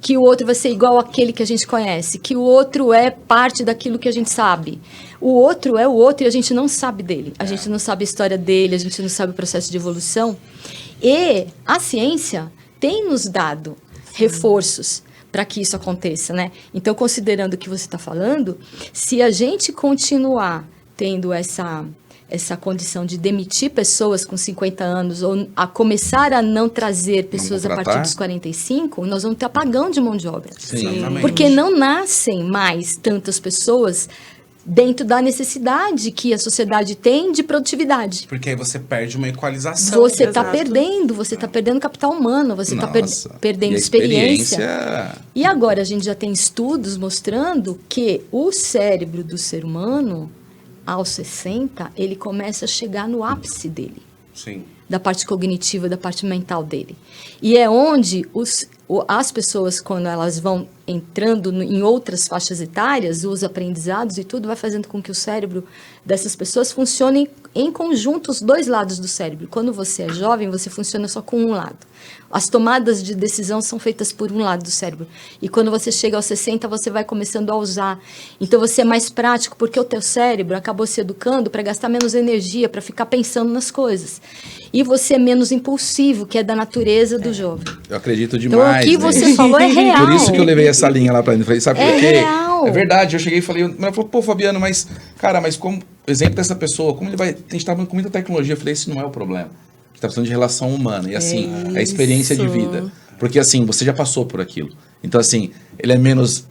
[SPEAKER 4] Que o outro vai ser igual àquele que a gente conhece. Que o outro é parte daquilo que a gente sabe. O outro é o outro e a gente não sabe dele. A gente não sabe a história dele, a gente não sabe o processo de evolução. E a ciência tem nos dado reforços para que isso aconteça, né? Então, considerando o que você está falando, se a gente continuar tendo essa condição de demitir pessoas com 50 anos ou a começar a não trazer pessoas a partir dos 45, nós vamos ter apagão de mão de obra.
[SPEAKER 1] Sim. Exatamente.
[SPEAKER 4] Porque não nascem mais tantas pessoas dentro da necessidade que a sociedade tem de produtividade.
[SPEAKER 1] Porque aí você perde uma equalização.
[SPEAKER 4] Você está
[SPEAKER 3] Exato.
[SPEAKER 4] perdendo capital humano, você está
[SPEAKER 2] Nossa.
[SPEAKER 4] perdendo
[SPEAKER 2] E a
[SPEAKER 4] experiência. E agora a gente já tem estudos mostrando que o cérebro do ser humano, aos 60, ele começa a chegar no ápice dele,
[SPEAKER 1] Sim.
[SPEAKER 4] da parte cognitiva, da parte mental dele. E é onde as pessoas, quando elas vão entrando em outras faixas etárias, os aprendizados e tudo vai fazendo com que o cérebro dessas pessoas funcione em conjunto, os dois lados do cérebro. Quando você é jovem, você funciona só com um lado. As tomadas de decisão são feitas por um lado do cérebro. E quando você chega aos 60, você vai começando a usar. Então, você é mais prático, porque o teu cérebro acabou se educando para gastar menos energia, para ficar pensando nas coisas. E você é menos impulsivo, que é da natureza do jovem.
[SPEAKER 2] Eu acredito
[SPEAKER 4] Então,
[SPEAKER 2] demais.
[SPEAKER 4] o que você falou é real.
[SPEAKER 2] Por isso que eu levei essa linha lá pra ele. Falei, sabe por quê?
[SPEAKER 4] real.
[SPEAKER 2] É verdade. Eu cheguei e falei, ela falou, pô, Fabiano, mas como, exemplo dessa pessoa, como ele vai, a gente tá com muita tecnologia. Eu falei, esse não é o problema. A gente tá precisando de relação humana. E assim, é a experiência de vida. Porque assim, você já passou por aquilo. Então assim, ele é menos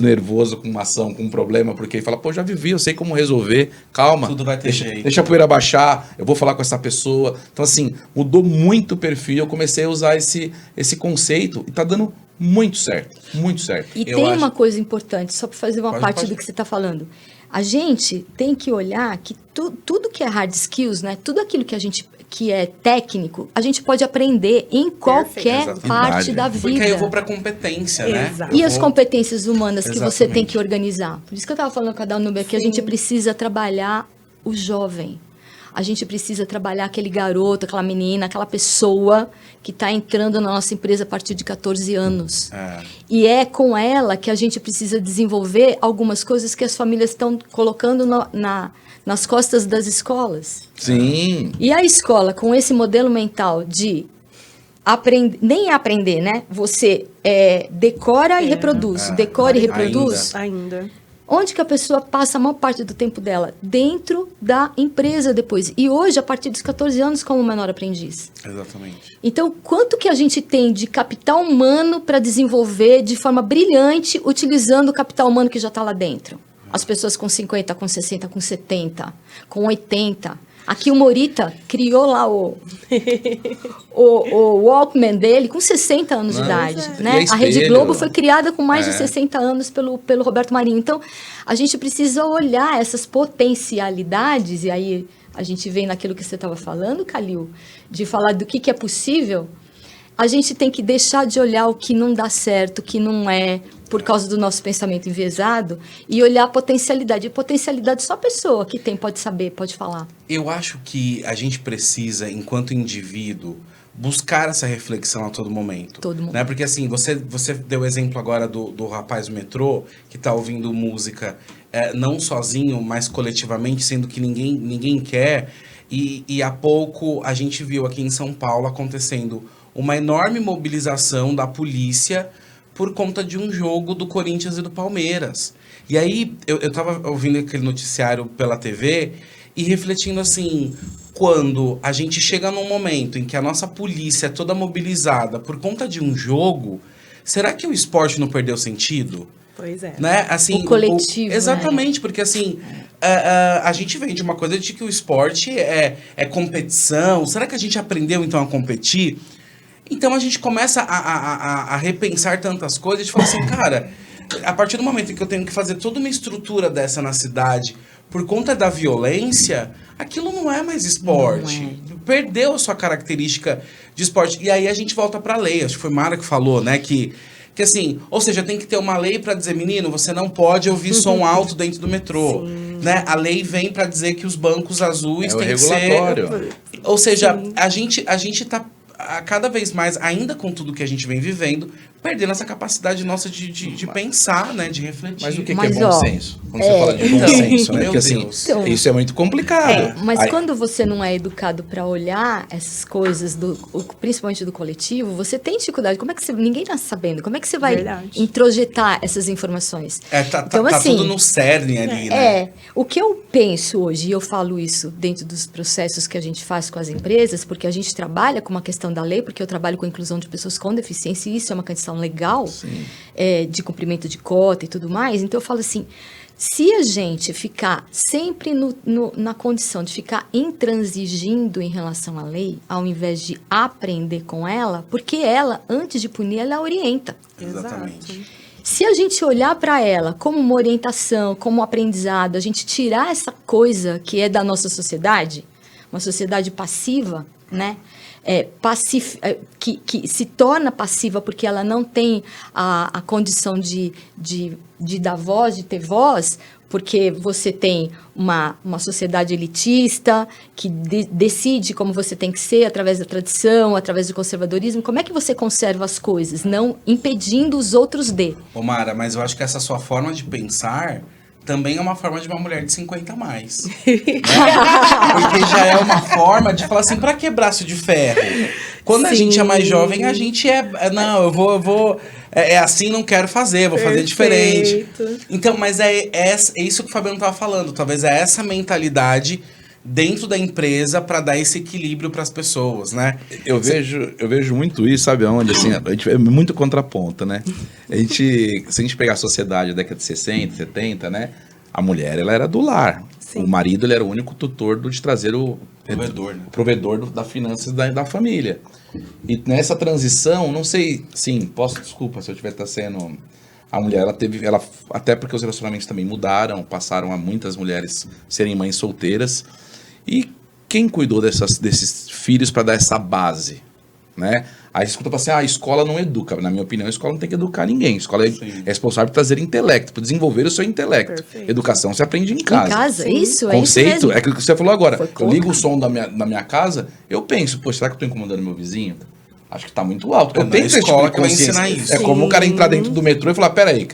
[SPEAKER 2] nervoso com uma ação, com um problema, porque ele fala, pô, já vivi, eu sei como resolver, calma.
[SPEAKER 1] Tudo vai ter jeito.
[SPEAKER 2] Deixa a poeira baixar, eu vou falar com essa pessoa. Então assim, mudou muito o perfil, eu comecei a usar esse conceito e tá dando muito certo, muito certo.
[SPEAKER 4] E tem uma coisa importante, só para fazer uma parte
[SPEAKER 1] pode.
[SPEAKER 4] do que você está falando. A gente tem que olhar que tudo que é hard skills, né? Tudo aquilo que é técnico, a gente pode aprender em qualquer
[SPEAKER 1] Exatamente.
[SPEAKER 4] parte da vida.
[SPEAKER 1] Porque aí eu vou para competência, né?
[SPEAKER 3] Exato.
[SPEAKER 4] E as competências humanas que você tem
[SPEAKER 1] Exatamente.
[SPEAKER 4] que organizar. Por isso que eu estava falando com a Danúbia que a gente precisa trabalhar o jovem. a gente precisa trabalhar aquele garoto, aquela menina, aquela pessoa que está entrando na nossa empresa a partir de 14 anos. E é com ela que a gente precisa desenvolver algumas coisas que as famílias estão colocando nas costas das escolas.
[SPEAKER 2] Sim.
[SPEAKER 4] E a escola, com esse modelo mental de nem aprender, né? Você decora e reproduz, decora e reproduz.
[SPEAKER 3] Ainda.
[SPEAKER 4] Onde que a pessoa passa a maior parte do tempo dela? Dentro da empresa depois. E hoje, a partir dos 14 anos, como menor aprendiz.
[SPEAKER 1] Exatamente.
[SPEAKER 4] Então, quanto que a gente tem de capital humano para desenvolver de forma brilhante, utilizando o capital humano que já está lá dentro? As pessoas com 50, com 60, com 70, com 80. Aqui o Morita criou lá o Walkman dele com 60 anos de idade. Né? A Rede Globo foi criada com mais de 60 anos pelo Roberto Marinho. Então, a gente precisa olhar essas potencialidades, e aí a gente vem naquilo que você estava falando, Calil, de falar do que é possível. A gente tem que deixar de olhar o que não dá certo, o que não é, por causa do nosso pensamento enviesado, e olhar a potencialidade. E potencialidade só a pessoa que tem pode saber, pode falar.
[SPEAKER 1] Eu acho que a gente precisa, enquanto indivíduo, buscar essa reflexão a todo momento.
[SPEAKER 4] Todo momento.
[SPEAKER 1] Né? Porque assim, você deu o exemplo agora do rapaz do metrô, que tá ouvindo música não sozinho, mas coletivamente, sendo que ninguém quer. E há pouco a gente viu aqui em São Paulo acontecendo uma enorme mobilização da polícia por conta de um jogo do Corinthians e do Palmeiras. E aí, eu tava ouvindo aquele noticiário pela TV e refletindo assim, quando a gente chega num momento em que a nossa polícia é toda mobilizada por conta de um jogo, será que o esporte não perdeu sentido?
[SPEAKER 3] Pois é.
[SPEAKER 1] Né? Assim,
[SPEAKER 4] o coletivo.
[SPEAKER 1] Exatamente, né? Porque assim, a gente vem de uma coisa de que o esporte é competição. Será que a gente aprendeu então a competir? Então a gente começa a repensar tantas coisas e fala assim, cara, a partir do momento em que eu tenho que fazer toda uma estrutura dessa na cidade por conta da violência, aquilo não é mais esporte. Não é. Perdeu a sua característica de esporte. E aí a gente volta para a lei. Acho que foi Mara que falou, né, que assim, ou seja, tem que ter uma lei para dizer, menino, você não pode ouvir som alto dentro do metrô. Né? A lei vem para dizer que os bancos azuis têm que ser... Ou seja, a gente tá cada vez mais, ainda com tudo que a gente vem vivendo, perdendo essa capacidade nossa de pensar, né? De refletir.
[SPEAKER 2] Mas o que é bom senso? Quando você fala de bom senso, né? Porque assim, isso é muito complicado.
[SPEAKER 4] Mas quando você não é educado para olhar essas coisas, principalmente do coletivo, você tem dificuldade. Como é que ninguém está sabendo. Como é que você vai introjetar essas informações?
[SPEAKER 1] Então, assim, tudo no cerne ali, né?
[SPEAKER 4] O que eu penso hoje, e eu falo isso dentro dos processos que a gente faz com as empresas, porque a gente trabalha com uma questão da lei, porque eu trabalho com a inclusão de pessoas com deficiência, e isso é uma questão legal, de cumprimento de cota e tudo mais. Então eu falo assim, se a gente ficar sempre na condição de ficar intransigindo em relação à lei, ao invés de aprender com ela, porque ela, antes de punir, ela orienta.
[SPEAKER 1] Exatamente.
[SPEAKER 4] Se a gente olhar para ela como uma orientação, como um aprendizado, a gente tirar essa coisa que é da nossa sociedade, uma sociedade passiva, né? Que se torna passiva porque ela não tem a condição de dar voz, de ter voz, porque você tem uma sociedade elitista que decide como você tem que ser através da tradição, através do conservadorismo. Como é que você conserva as coisas, não impedindo os outros de?
[SPEAKER 1] Ô Mara, mas eu acho que essa sua forma de pensar também é uma forma de uma mulher de 50 a mais. Né? Porque já é uma forma de falar assim, pra que braço de ferro? Quando a gente é mais jovem, a gente não, eu vou assim, não quero fazer, vou fazer diferente. Então, mas é isso que o Fabiano tava falando, talvez é essa mentalidade dentro da empresa para dar esse equilíbrio para as pessoas, né?
[SPEAKER 2] Eu vejo muito isso, sabe aonde? Assim, a gente é muito contraponto, né? Se a gente pegar a sociedade da década de 60, 70, né? A mulher, ela era do lar. Sim. O marido, ele era o único tutor de trazer o provedor da finanças da família. E nessa transição, não sei, desculpa se eu estiver sendo... A mulher, ela até porque os relacionamentos também mudaram, passaram a muitas mulheres serem mães solteiras. E quem cuidou desses filhos para dar essa base? né? Aí você escuta assim, a escola não educa. Na minha opinião, a escola não tem que educar ninguém. A escola é responsável por trazer intelecto, por desenvolver o seu intelecto.
[SPEAKER 3] Perfeito.
[SPEAKER 2] Educação você aprende em casa.
[SPEAKER 4] Em casa,
[SPEAKER 3] Sim.
[SPEAKER 4] isso,
[SPEAKER 2] Conceito
[SPEAKER 4] é isso mesmo.
[SPEAKER 2] é aquilo que você falou agora.
[SPEAKER 4] Foi
[SPEAKER 2] Eu ligo
[SPEAKER 4] colocado.
[SPEAKER 2] o som da minha casa, eu penso, pô, será que eu tô incomodando meu vizinho? Acho que tá muito alto.
[SPEAKER 1] É
[SPEAKER 2] Eu
[SPEAKER 1] na
[SPEAKER 2] tenho esse tipo
[SPEAKER 1] escola
[SPEAKER 2] de
[SPEAKER 1] que vai
[SPEAKER 2] consciência.
[SPEAKER 1] ensinar isso.
[SPEAKER 2] É como o cara
[SPEAKER 3] Sim.
[SPEAKER 2] entrar dentro do metrô e falar, peraí,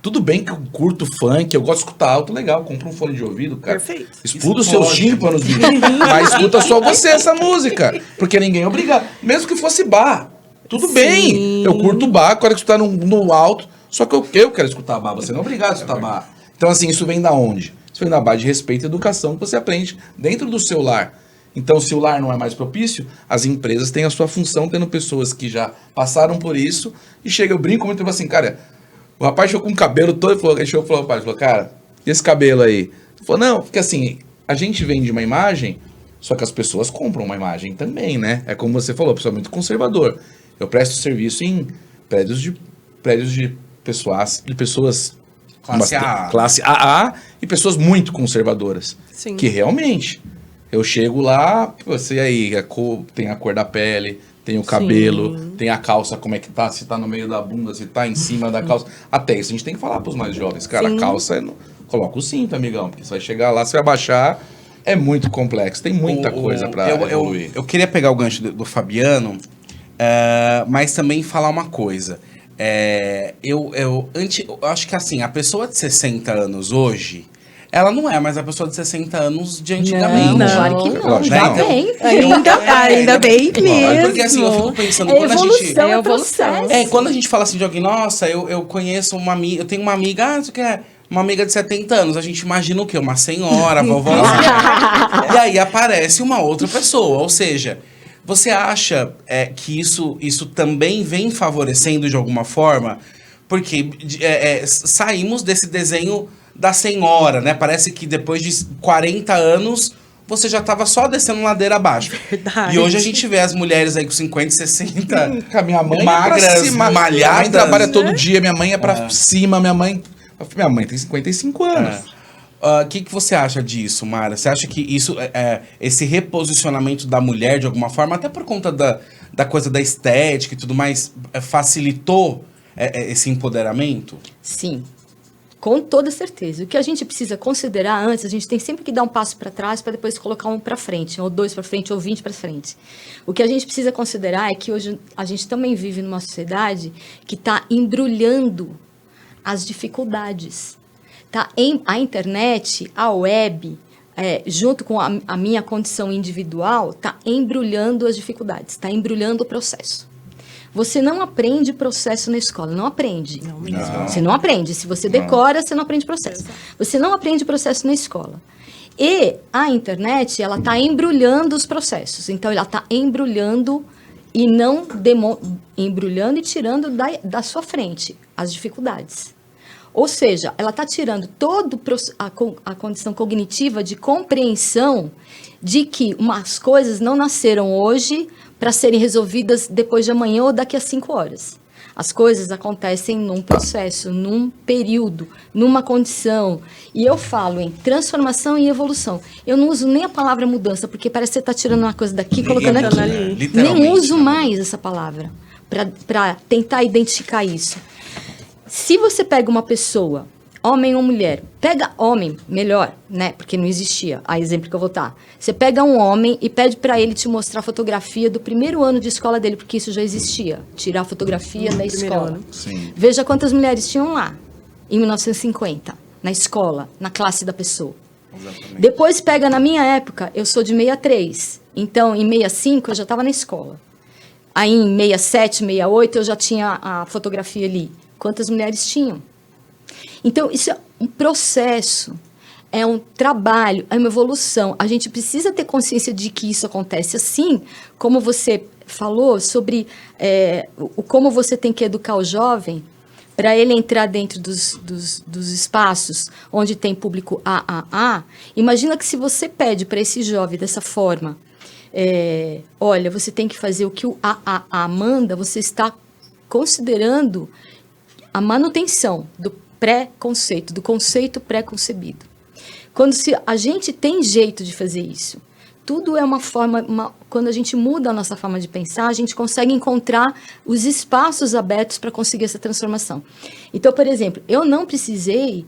[SPEAKER 2] tudo bem que eu curto funk, eu gosto de escutar alto, legal, compra um fone de ouvido, cara.
[SPEAKER 3] Perfeito.
[SPEAKER 2] Exploda os
[SPEAKER 1] Isso
[SPEAKER 2] seus
[SPEAKER 1] pode.
[SPEAKER 2] tímpanos, bicho. Mas escuta só você essa música. Porque ninguém é obrigado. Mesmo que fosse bar. Tudo
[SPEAKER 3] Sim.
[SPEAKER 2] bem. Eu curto bar, quero escutar no alto. Só que eu quero escutar bar. Você não é obrigado a escutar bar. Então, assim, isso vem da onde? Isso vem da base de respeito e educação que você aprende dentro do seu lar. Então, se o lar não é mais propício, as empresas têm a sua função, tendo pessoas que já passaram por isso. E chega, eu brinco muito, assim, cara, o rapaz chegou com o cabelo todo e falou, rapaz, cara, e esse cabelo aí? Ele falou, não, porque assim, a gente vende uma imagem, só que as pessoas compram uma imagem também, né? É como você falou, pessoal muito conservador. Eu presto serviço em prédios de pessoas
[SPEAKER 1] Classe AA.
[SPEAKER 2] classe AA e pessoas muito conservadoras.
[SPEAKER 3] Sim.
[SPEAKER 2] Que realmente, eu chego lá, você aí, tem a cor da pele, tem o cabelo, tem a calça, como é que tá, se tá no meio da bunda, se tá em cima da calça. Até isso a gente tem que falar pros mais jovens. Cara,
[SPEAKER 3] Sim.
[SPEAKER 2] a calça, coloca o cinto, amigão, porque você vai chegar lá, você vai baixar, é muito complexo, tem muita coisa pra evoluir.
[SPEAKER 1] Eu queria pegar o gancho do Fabiano, mas também falar uma coisa. Eu acho que assim, a pessoa de 60 anos hoje, ela não é mais a pessoa de 60 anos de antigamente.
[SPEAKER 3] Não,
[SPEAKER 4] Claro que não,
[SPEAKER 2] Lógico,
[SPEAKER 4] ainda
[SPEAKER 2] não.
[SPEAKER 4] bem.
[SPEAKER 3] Ainda bem mesmo.
[SPEAKER 1] Porque assim, eu fico pensando,
[SPEAKER 4] É
[SPEAKER 1] quando a gente...
[SPEAKER 4] evolução, é
[SPEAKER 3] evolução.
[SPEAKER 4] processo.
[SPEAKER 1] Quando a gente fala assim de alguém, nossa, eu conheço uma amiga, eu tenho uma amiga, isso que é uma amiga de 70 anos, a gente imagina o quê? Uma senhora, vovózinha. E aí aparece uma outra pessoa, ou seja, você acha que isso também vem favorecendo de alguma forma? Porque saímos desse desenho da senhora, né? Parece que depois de 40 anos você já estava só descendo ladeira abaixo.
[SPEAKER 3] Verdade.
[SPEAKER 1] E hoje a gente vê as mulheres aí com 50, 60,
[SPEAKER 2] Com a minha mãe
[SPEAKER 1] magras,
[SPEAKER 2] é pra cima.
[SPEAKER 1] malhadas.
[SPEAKER 2] Minha mãe trabalha todo dia, minha mãe é pra cima, minha mãe tem 55 anos.
[SPEAKER 1] O que você acha disso, Mara? Você acha que isso, esse reposicionamento da mulher, de alguma forma, até por conta da coisa da estética e tudo mais, facilitou esse empoderamento?
[SPEAKER 4] Sim, com toda certeza. O que a gente precisa considerar antes, a gente tem sempre que dar um passo para trás para depois colocar um para frente, ou 2 para frente, ou 20 para frente. O que a gente precisa considerar é que hoje a gente também vive numa sociedade que está embrulhando as dificuldades. A internet, a web, junto com a minha condição individual, está embrulhando as dificuldades, está embrulhando o processo. Você não aprende processo na escola, não aprende.
[SPEAKER 3] Não mesmo.
[SPEAKER 4] Você não aprende. Se você decora, você não aprende processo. Você não aprende processo na escola. E a internet, ela está embrulhando os processos. Então, ela está embrulhando e não embrulhando e tirando da sua frente as dificuldades. Ou seja, ela está tirando toda a condição cognitiva de compreensão de que umas coisas não nasceram hoje para serem resolvidas depois de amanhã ou daqui a 5 horas. As coisas acontecem num processo, num período, numa condição. E eu falo em transformação e evolução. Eu não uso nem a palavra mudança, porque parece que você está tirando uma coisa daqui e colocando aqui.
[SPEAKER 3] ali.
[SPEAKER 4] Nem uso mais essa palavra para tentar identificar isso. Se você pega uma pessoa, homem ou mulher, pega homem, melhor, né? Porque não existia, a exemplo que eu vou dar. Você pega um homem e pede para ele te mostrar a fotografia do primeiro ano de escola dele, porque isso já existia. Tirar a fotografia da escola.
[SPEAKER 3] ano.
[SPEAKER 2] Sim.
[SPEAKER 4] Veja quantas mulheres tinham lá, em 1950, na escola, na classe da pessoa.
[SPEAKER 1] Exatamente.
[SPEAKER 4] Depois pega na minha época, eu sou de 63, então em 65 eu já estava na escola. Aí em 67, 68 eu já tinha a fotografia ali. Quantas mulheres tinham? Então, isso é um processo, é um trabalho, é uma evolução. A gente precisa ter consciência de que isso acontece. Assim como você falou sobre como você tem que educar o jovem para ele entrar dentro dos espaços onde tem público AAA. Imagina que se você pede para esse jovem dessa forma, olha, você tem que fazer o que o AAA manda, você está considerando a manutenção do pré-conceito, do conceito pré-concebido. Quando a gente tem jeito de fazer isso, tudo é uma forma, quando a gente muda a nossa forma de pensar, a gente consegue encontrar os espaços abertos para conseguir essa transformação. Então, por exemplo, eu não precisei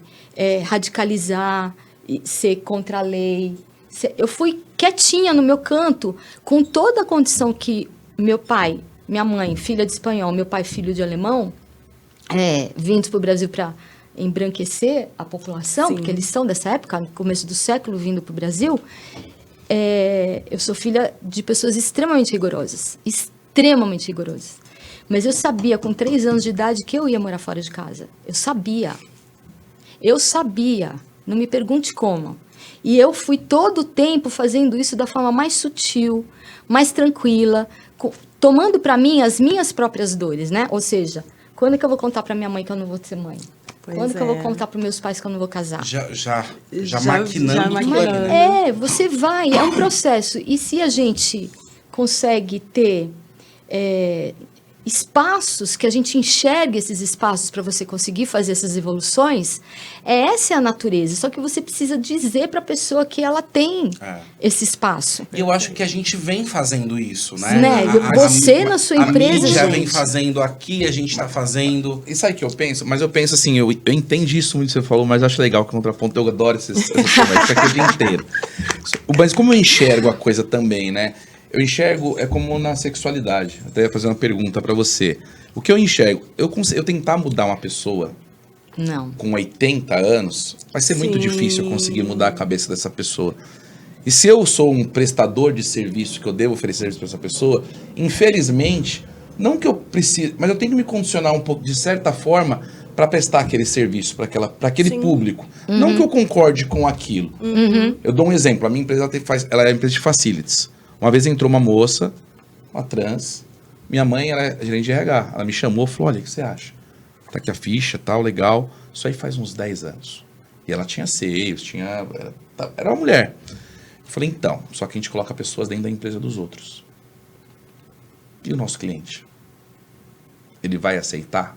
[SPEAKER 4] radicalizar, ser contra a lei. Eu fui quietinha no meu canto, com toda a condição que meu pai, minha mãe, filha de espanhol, meu pai, filho de alemão, vindos para o Brasil para embranquecer a população,
[SPEAKER 3] Sim.
[SPEAKER 4] porque eles são dessa época, no começo do século, vindo para o Brasil. Eu sou filha de pessoas extremamente rigorosas. Extremamente rigorosas. Mas eu sabia, com 3 anos de idade, que eu ia morar fora de casa. Eu sabia. Não me pergunte como. E eu fui todo o tempo fazendo isso da forma mais sutil, mais tranquila, tomando para mim as minhas próprias dores, né? Ou seja, quando que eu vou contar para minha mãe que eu não vou ser mãe? Quando que eu vou contar para meus pais que eu não vou casar?
[SPEAKER 1] Já maquinando tudo
[SPEAKER 3] maquinando.
[SPEAKER 1] ali, né?
[SPEAKER 4] Você vai, é um processo. E se a gente consegue ter espaços, que a gente enxergue esses espaços para você conseguir fazer essas evoluções, essa é a natureza. Só que você precisa dizer para a pessoa que ela tem esse espaço.
[SPEAKER 1] E eu acho que a gente vem fazendo isso, né?
[SPEAKER 4] Né? Você na sua empresa,
[SPEAKER 1] a mídia
[SPEAKER 4] gente.
[SPEAKER 1] vem fazendo aqui, a gente tá fazendo.
[SPEAKER 2] E sabe o que eu penso? Mas eu penso assim, eu entendi isso muito que você falou, mas eu acho legal que o contraponto, eu adoro essas conversas, isso aqui o dia inteiro. Mas como eu enxergo a coisa também, né? Eu enxergo, é como na sexualidade. Até ia fazer uma pergunta pra você. O que eu enxergo? Eu tentar mudar uma pessoa
[SPEAKER 4] Não.
[SPEAKER 2] com 80 anos, vai ser muito
[SPEAKER 3] Sim.
[SPEAKER 2] difícil eu conseguir mudar a cabeça dessa pessoa. E se eu sou um prestador de serviço, que eu devo oferecer serviço para essa pessoa, infelizmente, não que eu precise, mas eu tenho que me condicionar um pouco, de certa forma, para prestar aquele serviço para aquele
[SPEAKER 3] Sim.
[SPEAKER 2] público. Não que eu concorde com aquilo. Eu dou um exemplo. A minha empresa ela é uma empresa de facilities. Uma vez entrou uma moça, uma trans, minha mãe, ela é gerente de RH. Ela me chamou e falou, olha, o que você acha? Tá aqui a ficha, tal, legal. Isso aí faz uns 10 anos. E ela tinha seios, era uma mulher. Eu falei, então, só que a gente coloca pessoas dentro da empresa dos outros. E o nosso cliente? Ele vai aceitar?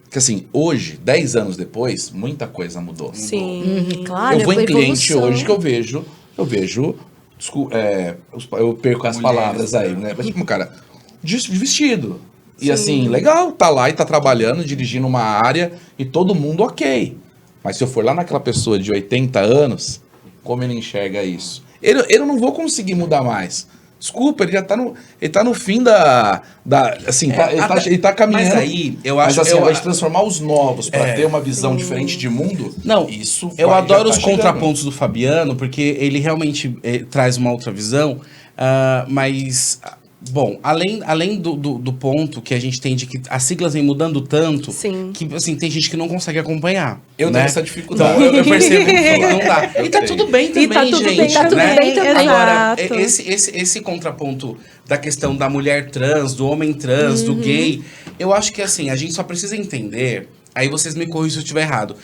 [SPEAKER 2] Porque assim, hoje, 10 anos depois, muita coisa mudou.
[SPEAKER 3] Sim.
[SPEAKER 4] Claro,
[SPEAKER 2] Eu vou em cliente
[SPEAKER 4] evolução.
[SPEAKER 2] hoje que eu vejo, eu perco as palavras aí, né? Mas, tipo, cara, de vestido. E assim, legal, tá lá e tá trabalhando, dirigindo uma área e todo mundo ok. Mas se eu for lá naquela pessoa de 80 anos, como ele enxerga isso? Eu não vou conseguir mudar mais. Desculpa, ele já tá no fim ele tá caminhando.
[SPEAKER 1] Mas aí, eu acho...
[SPEAKER 2] Mas assim, vai transformar os novos para ter uma visão diferente de mundo.
[SPEAKER 1] Não,
[SPEAKER 2] isso
[SPEAKER 1] eu
[SPEAKER 2] já
[SPEAKER 1] adoro
[SPEAKER 2] tá
[SPEAKER 1] os
[SPEAKER 2] chegando.
[SPEAKER 1] contrapontos do Fabiano, porque ele realmente traz uma outra visão, mas... Bom, além do ponto que a gente tem de que as siglas vêm mudando tanto,
[SPEAKER 3] Sim.
[SPEAKER 1] que assim, tem gente que não consegue acompanhar.
[SPEAKER 2] Eu
[SPEAKER 1] né?
[SPEAKER 2] tenho essa dificuldade.
[SPEAKER 1] Então, eu percebo que não dá. E tá tudo bem também,
[SPEAKER 3] E tá tudo
[SPEAKER 1] gente.
[SPEAKER 3] bem
[SPEAKER 4] Tá tudo
[SPEAKER 1] né?
[SPEAKER 4] bem também.
[SPEAKER 1] Agora,
[SPEAKER 3] Exato.
[SPEAKER 1] esse contraponto da questão da mulher trans, do homem trans, do gay, eu acho que assim, a gente só precisa entender, aí vocês me corrigem se eu estiver errado,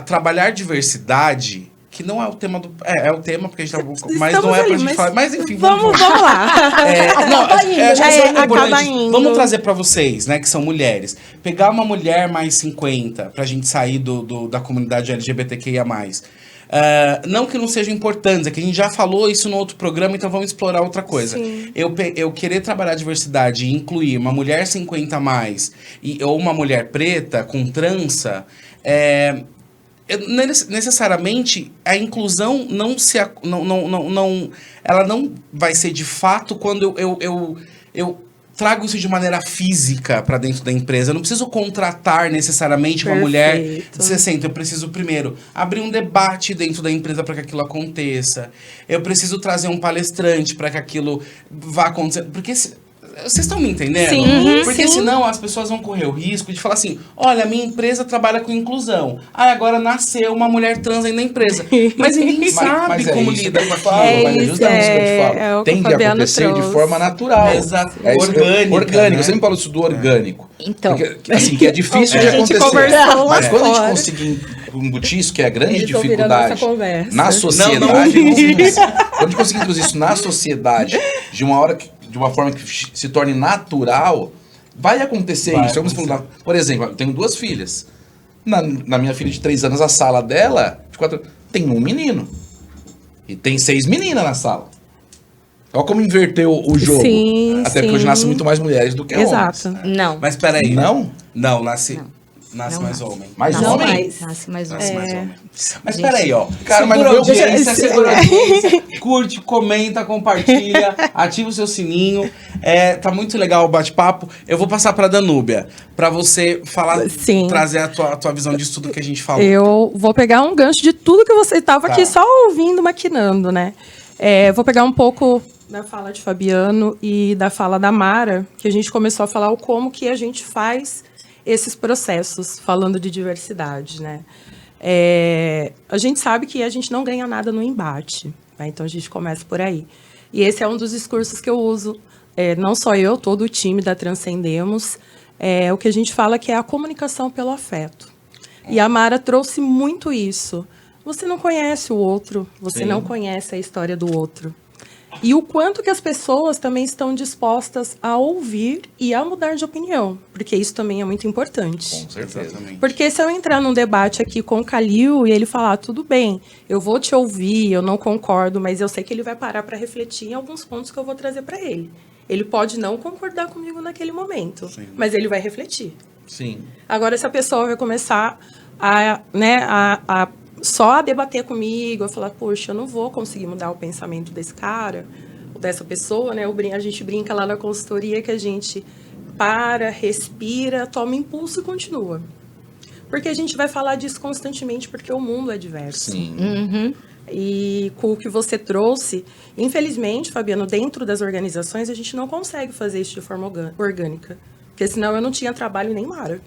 [SPEAKER 1] trabalhar diversidade... Que não é o tema do... É o tema, porque a gente tá... Mas
[SPEAKER 3] Estamos
[SPEAKER 1] não é pra
[SPEAKER 3] ali,
[SPEAKER 1] gente
[SPEAKER 3] mas
[SPEAKER 1] falar... Mas enfim,
[SPEAKER 3] Vamos lá.
[SPEAKER 1] acho que é
[SPEAKER 3] acaba
[SPEAKER 1] importante.
[SPEAKER 3] indo.
[SPEAKER 1] Vamos trazer pra vocês, né, que são mulheres. Pegar uma mulher mais 50, pra gente sair da comunidade LGBTQIA+. Não que não sejam importantes, é que a gente já falou isso no outro programa, então vamos explorar outra coisa.
[SPEAKER 3] Sim.
[SPEAKER 1] Eu querer trabalhar a diversidade e incluir uma mulher 50 a mais ou uma mulher preta com trança... necessariamente a inclusão ela não vai ser de fato quando eu trago isso de maneira física para dentro da empresa. Eu não preciso contratar necessariamente uma mulher de 60. Eu preciso primeiro abrir um debate dentro da empresa para que aquilo aconteça. Eu preciso trazer um palestrante para que aquilo vá acontecer. Porque vocês estão me entendendo?
[SPEAKER 3] Sim,
[SPEAKER 1] Porque
[SPEAKER 3] sim.
[SPEAKER 1] senão as pessoas vão correr o risco de falar assim, olha, minha empresa trabalha com inclusão. Agora nasceu uma mulher trans aí na empresa. Mas ninguém sabe como
[SPEAKER 2] isso
[SPEAKER 1] lida
[SPEAKER 2] que
[SPEAKER 1] com
[SPEAKER 2] eu falo,
[SPEAKER 1] aquilo.
[SPEAKER 2] mas é justamente isso que eu te falo.
[SPEAKER 3] É o que o
[SPEAKER 2] Tem que
[SPEAKER 3] Fabiano
[SPEAKER 2] acontecer de
[SPEAKER 3] trouxe.
[SPEAKER 2] forma natural.
[SPEAKER 1] Exato.
[SPEAKER 2] Isso,
[SPEAKER 1] Orgânica,
[SPEAKER 2] orgânico.
[SPEAKER 1] né?
[SPEAKER 2] Eu sempre falo isso do orgânico.
[SPEAKER 4] Então.
[SPEAKER 2] Porque, assim, que é difícil de
[SPEAKER 3] A gente
[SPEAKER 2] acontecer.
[SPEAKER 3] conversou lá
[SPEAKER 2] Mas quando a gente
[SPEAKER 3] fora.
[SPEAKER 2] conseguir embutir isso, que é a grande
[SPEAKER 3] Eles ouviram a nossa
[SPEAKER 2] dificuldade
[SPEAKER 3] conversa.
[SPEAKER 2] na sociedade, quando a gente conseguir introduzir isso na sociedade de uma forma que se torne natural, vai acontecer isso. Vamos falar, por exemplo, eu tenho 2 filhas. Na minha filha de 3 anos, a sala dela, de 4, tem um menino. E tem 6 meninas na sala. Olha como inverteu o jogo.
[SPEAKER 3] Sim,
[SPEAKER 2] Até porque hoje nascem muito mais mulheres do que
[SPEAKER 3] Exato.
[SPEAKER 2] homens.
[SPEAKER 4] Não.
[SPEAKER 1] Mas peraí.
[SPEAKER 2] Não?
[SPEAKER 1] Não, nasce
[SPEAKER 4] Não
[SPEAKER 1] mais
[SPEAKER 4] nasce.
[SPEAKER 1] homem.
[SPEAKER 2] Mais
[SPEAKER 4] Nasce
[SPEAKER 2] homem?
[SPEAKER 4] mais. Nasce mais
[SPEAKER 1] Nasce
[SPEAKER 4] homem.
[SPEAKER 1] mais homem. Mas
[SPEAKER 4] Gente.
[SPEAKER 1] peraí, ó.
[SPEAKER 2] Cara, mas
[SPEAKER 1] segura
[SPEAKER 2] não
[SPEAKER 1] a
[SPEAKER 2] vê o
[SPEAKER 1] audiência, segura a audiência. Curte, comenta, compartilha, ativa o seu sininho. Tá muito legal o bate-papo. Eu vou passar pra Danúbia, pra você falar,
[SPEAKER 3] Sim.
[SPEAKER 1] trazer a tua visão disso tudo que a gente falou.
[SPEAKER 3] Eu vou pegar um gancho de tudo que você estava
[SPEAKER 1] Tá.
[SPEAKER 3] aqui só ouvindo, maquinando, né? Vou pegar um pouco da fala de Fabiano e da fala da Mara, que a gente começou a falar o como que a gente faz esses processos, falando de diversidade, né? A gente sabe que a gente não ganha nada no embate, né? Então a gente começa por aí. E esse é um dos discursos que eu uso, não só eu, todo o time da Transcendemos, o que a gente fala que é a comunicação pelo afeto. E a Mara trouxe muito isso. Você não conhece o outro, você
[SPEAKER 2] Sim.
[SPEAKER 3] não conhece a história do outro. E o quanto que as pessoas também estão dispostas a ouvir e a mudar de opinião, porque isso também é muito importante.
[SPEAKER 2] Com certeza.
[SPEAKER 1] Exatamente.
[SPEAKER 3] Porque se eu entrar num debate aqui com o Calil e ele falar, tudo bem, eu vou te ouvir, eu não concordo, mas eu sei que ele vai parar para refletir em alguns pontos que eu vou trazer para ele. Ele pode não concordar comigo naquele momento,
[SPEAKER 1] Sim.
[SPEAKER 3] mas ele vai refletir.
[SPEAKER 2] Sim.
[SPEAKER 3] Agora, se a pessoa vai começar a só a debater comigo, a falar, poxa, eu não vou conseguir mudar o pensamento desse cara, ou dessa pessoa, né? A gente brinca lá na consultoria que a gente para, respira, toma impulso e continua. Porque a gente vai falar disso constantemente, porque o mundo é diverso.
[SPEAKER 2] Sim.
[SPEAKER 4] Uhum.
[SPEAKER 3] E com o que você trouxe, infelizmente, Fabiano, dentro das organizações, a gente não consegue fazer isso de forma orgânica. Porque senão eu não tinha trabalho nem Mara.